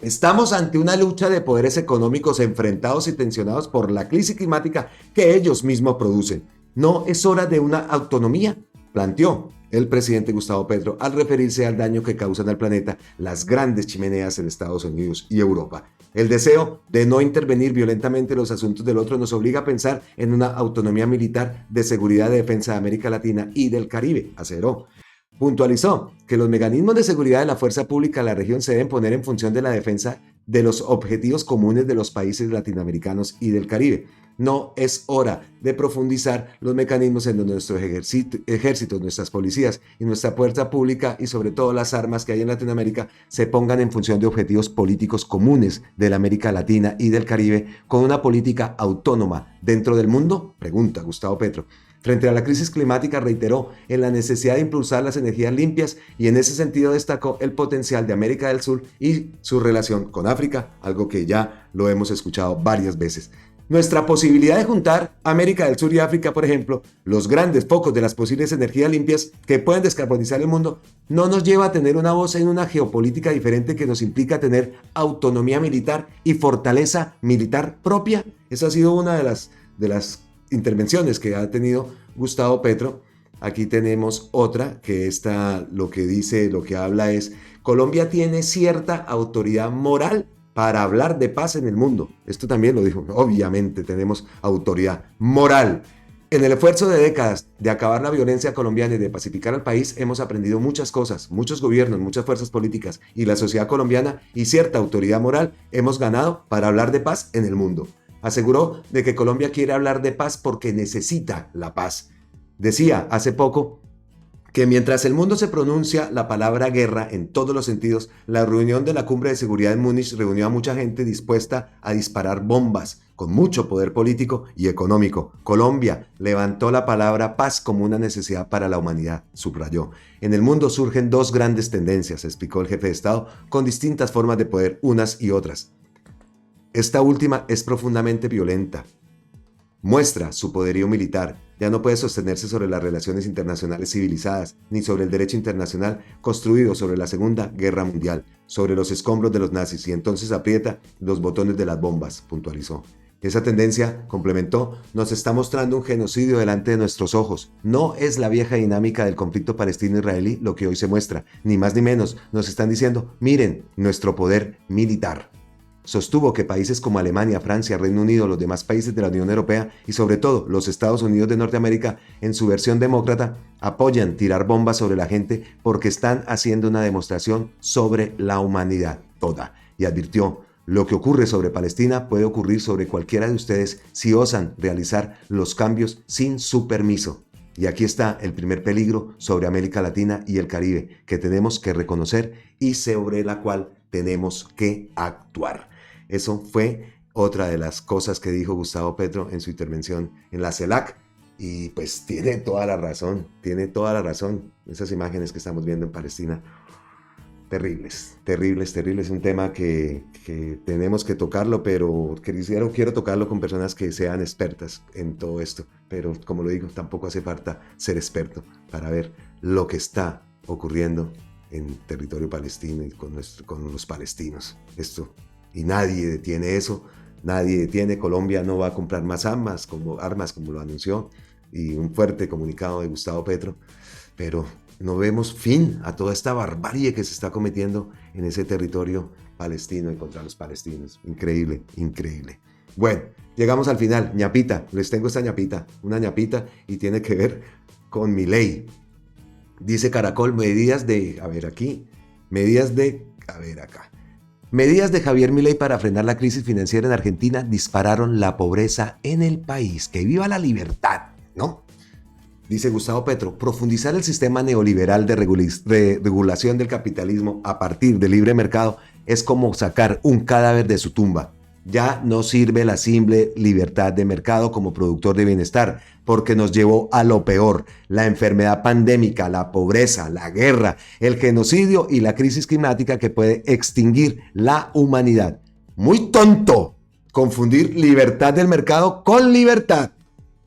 [SPEAKER 5] Estamos ante una lucha de poderes económicos enfrentados y tensionados por la crisis climática que ellos mismos producen. ¿No es hora de una autonomía?, planteó el presidente Gustavo Petro al referirse al daño que causan al planeta las grandes chimeneas en Estados Unidos y Europa. El deseo de no intervenir violentamente en los asuntos del otro nos obliga a pensar en una autonomía militar de seguridad y defensa de América Latina y del Caribe, aseveró. Puntualizó que los mecanismos de seguridad de la fuerza pública de la región se deben poner en función de la defensa de los objetivos comunes de los países latinoamericanos y del Caribe. No es hora de profundizar los mecanismos en donde nuestros ejércitos, nuestras policías y nuestra fuerza pública y sobre todo las armas que hay en Latinoamérica se pongan en función de objetivos políticos comunes de la América Latina y del Caribe con una política autónoma dentro del mundo, pregunta Gustavo Petro. Frente a la crisis climática reiteró en la necesidad de impulsar las energías limpias y en ese sentido destacó el potencial de América del Sur y su relación con África, algo que ya lo hemos escuchado varias veces. Nuestra posibilidad de juntar América del Sur y África, por ejemplo, los grandes focos de las posibles energías limpias que pueden descarbonizar el mundo, no nos lleva a tener una voz en una geopolítica diferente que nos implica tener autonomía militar y fortaleza militar propia. Esa ha sido una de las intervenciones que ha tenido Gustavo Petro. Aquí tenemos otra que lo que habla es: Colombia tiene cierta autoridad moral para hablar de paz en el mundo. Esto también lo dijo. Obviamente tenemos autoridad moral. En el esfuerzo de décadas de acabar la violencia colombiana y de pacificar al país, hemos aprendido muchas cosas, muchos gobiernos, muchas fuerzas políticas y la sociedad colombiana y cierta autoridad moral hemos ganado para hablar de paz en el mundo. Aseguró de que Colombia quiere hablar de paz porque necesita la paz. Decía hace poco que mientras el mundo se pronuncia la palabra guerra en todos los sentidos, la reunión de la Cumbre de Seguridad en Múnich reunió a mucha gente dispuesta a disparar bombas con mucho poder político y económico. Colombia levantó la palabra paz como una necesidad para la humanidad, subrayó. En el mundo surgen 2 grandes tendencias, explicó el jefe de Estado, con distintas formas de poder, unas y otras. Esta última es profundamente violenta. Muestra su poderío militar. Ya no puede sostenerse sobre las relaciones internacionales civilizadas, ni sobre el derecho internacional construido sobre la Segunda Guerra Mundial, sobre los escombros de los nazis, y entonces aprieta los botones de las bombas, puntualizó. Esa tendencia, complementó, nos está mostrando un genocidio delante de nuestros ojos. No es la vieja dinámica del conflicto palestino-israelí lo que hoy se muestra, ni más ni menos. Nos están diciendo, miren, nuestro poder militar. Sostuvo que países como Alemania, Francia, Reino Unido, los demás países de la Unión Europea y sobre todo los Estados Unidos de Norteamérica, en su versión demócrata, apoyan tirar bombas sobre la gente porque están haciendo una demostración sobre la humanidad toda. Y advirtió: lo que ocurre sobre Palestina puede ocurrir sobre cualquiera de ustedes si osan realizar los cambios sin su permiso. Y aquí está el primer peligro sobre América Latina y el Caribe que tenemos que reconocer y sobre la cual tenemos que actuar. Eso fue otra de las cosas que dijo Gustavo Petro en su intervención en la CELAC. Y pues tiene toda la razón. Esas imágenes que estamos viendo en Palestina, terribles. Es un tema que tenemos que tocarlo, pero quiero tocarlo con personas que sean expertas en todo esto. Pero como lo digo, tampoco hace falta ser experto para ver lo que está ocurriendo en territorio palestino y con los palestinos. Y nadie detiene eso, Colombia no va a comprar más armas como lo anunció, y un fuerte comunicado de Gustavo Petro, pero no vemos fin a toda esta barbarie que se está cometiendo en ese territorio palestino y contra los palestinos. Increíble. Bueno, llegamos al final. Ñapita, les tengo esta ñapita, una ñapita, y tiene que ver con Milei. Dice Caracol, medidas de Javier Milei para frenar la crisis financiera en Argentina dispararon la pobreza en el país. ¡Que viva la libertad! ¿No? Dice Gustavo Petro, profundizar el sistema neoliberal de regulación del capitalismo a partir del libre mercado es como sacar un cadáver de su tumba. Ya no sirve la simple libertad de mercado como productor de bienestar, porque nos llevó a lo peor: la enfermedad pandémica, la pobreza, la guerra, el genocidio y la crisis climática que puede extinguir la humanidad. Muy tonto confundir libertad del mercado con libertad.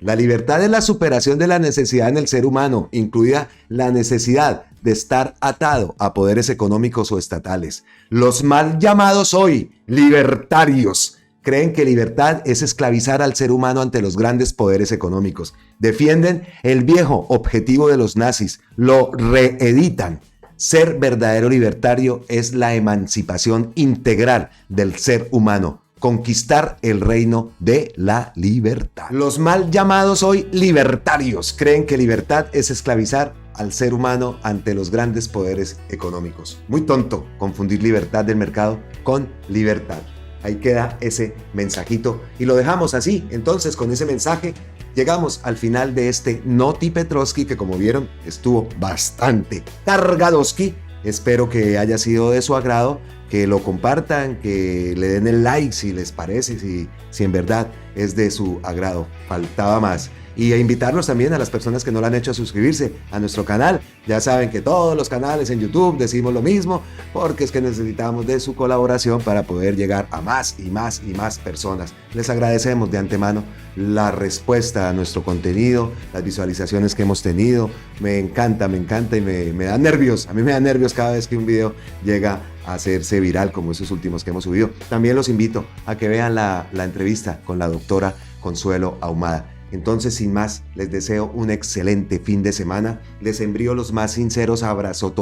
[SPEAKER 5] La libertad es la superación de la necesidad en el ser humano, incluida la necesidad de estar atado a poderes económicos o estatales. Los mal llamados hoy libertarios creen que libertad es esclavizar al ser humano ante los grandes poderes económicos. Defienden el viejo objetivo de los nazis, lo reeditan. Ser verdadero libertario es la emancipación integral del ser humano. Conquistar el reino de la libertad. Los mal llamados hoy libertarios creen que libertad es esclavizar al ser humano ante los grandes poderes económicos. Muy tonto confundir libertad del mercado con libertad. Ahí queda ese mensajito y lo dejamos así. Entonces, con ese mensaje llegamos al final de este Noti Petrovsky, que como vieron estuvo bastante cargadoski. Espero que haya sido de su agrado, que lo compartan, que le den el like si les parece, si en verdad es de su agrado. Faltaba más. Y a invitarlos también a las personas que no lo han hecho a suscribirse a nuestro canal. Ya saben que todos los canales en YouTube decimos lo mismo, porque es que necesitamos de su colaboración para poder llegar a más y más y más personas. Les agradecemos de antemano la respuesta a nuestro contenido, las visualizaciones que hemos tenido. Me encanta y me da nervios. A mí me da nervios cada vez que un video llega a hacerse viral como esos últimos que hemos subido. También los invito a que vean la entrevista con la doctora Consuelo Ahumada. Entonces, sin más, les deseo un excelente fin de semana. Les envío los más sinceros abrazos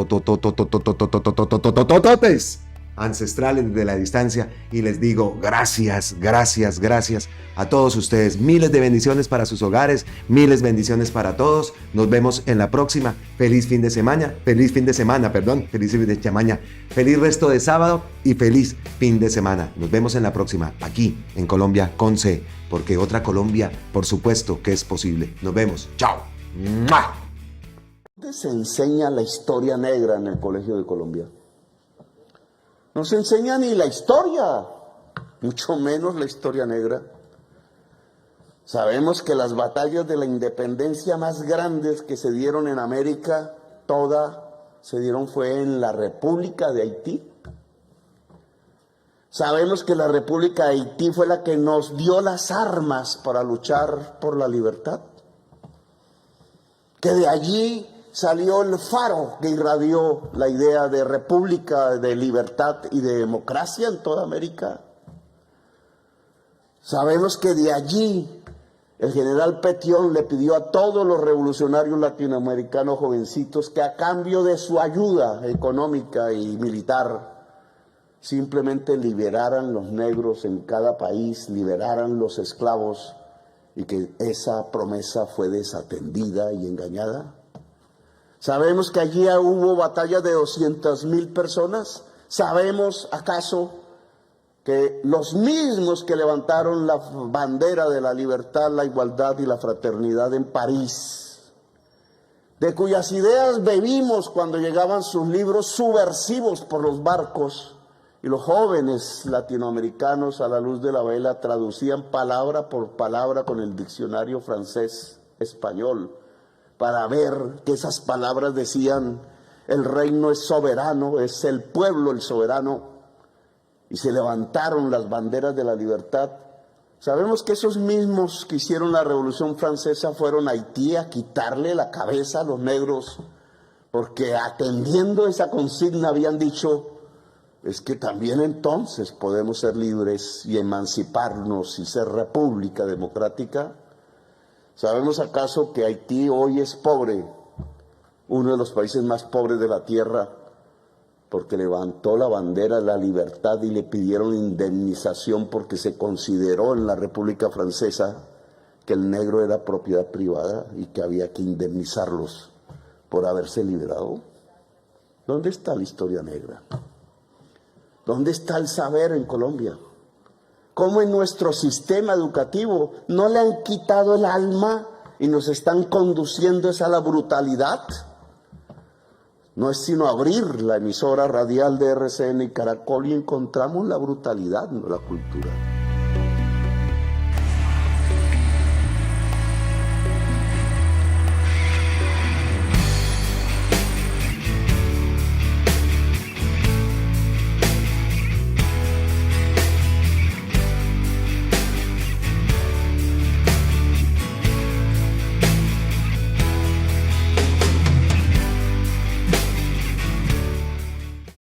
[SPEAKER 5] ancestrales desde la distancia y les digo gracias a todos ustedes. Miles de bendiciones para sus hogares, miles de bendiciones para todos. Nos vemos en la próxima. Feliz fin de semana, feliz resto de sábado y feliz fin de semana. Nos vemos en la próxima, aquí en Colombia con C, porque otra Colombia, por supuesto que es posible. Nos vemos. Chao. ¡Mua!
[SPEAKER 6] ¿Dónde se enseña la historia negra en el Colegio de Colombia? No se enseña ni la historia, mucho menos la historia negra. Sabemos que las batallas de la independencia más grandes que se dieron en América, todas se dieron fue en la República de Haití. Sabemos que la República de Haití fue la que nos dio las armas para luchar por la libertad. Que de allí salió el faro que irradió la idea de república, de libertad y de democracia en toda América. Sabemos que de allí el general Petión le pidió a todos los revolucionarios latinoamericanos jovencitos que a cambio de su ayuda económica y militar simplemente liberaran los negros en cada país, liberaran los esclavos, y que esa promesa fue desatendida y engañada. ¿Sabemos que allí hubo batallas de 200,000 personas? ¿Sabemos acaso que los mismos que levantaron la bandera de la libertad, la igualdad y la fraternidad en París, de cuyas ideas bebimos cuando llegaban sus libros subversivos por los barcos, y los jóvenes latinoamericanos a la luz de la vela traducían palabra por palabra con el diccionario francés-español para ver que esas palabras decían: el reino es soberano, es el pueblo el soberano, y se levantaron las banderas de la libertad? Sabemos que esos mismos que hicieron la Revolución Francesa fueron a Haití a quitarle la cabeza a los negros, porque atendiendo esa consigna habían dicho: es que también entonces podemos ser libres y emanciparnos y ser república democrática. ¿Sabemos acaso que Haití hoy es pobre, uno de los países más pobres de la tierra, porque levantó la bandera de la libertad y le pidieron indemnización porque se consideró en la República Francesa que el negro era propiedad privada y que había que indemnizarlos por haberse liberado? ¿Dónde está la historia negra? ¿Dónde está el saber en Colombia? ¿Cómo en nuestro sistema educativo no le han quitado el alma y nos están conduciendo a la brutalidad? No es sino abrir la emisora radial de RCN y Caracol y encontramos la brutalidad, no la cultura.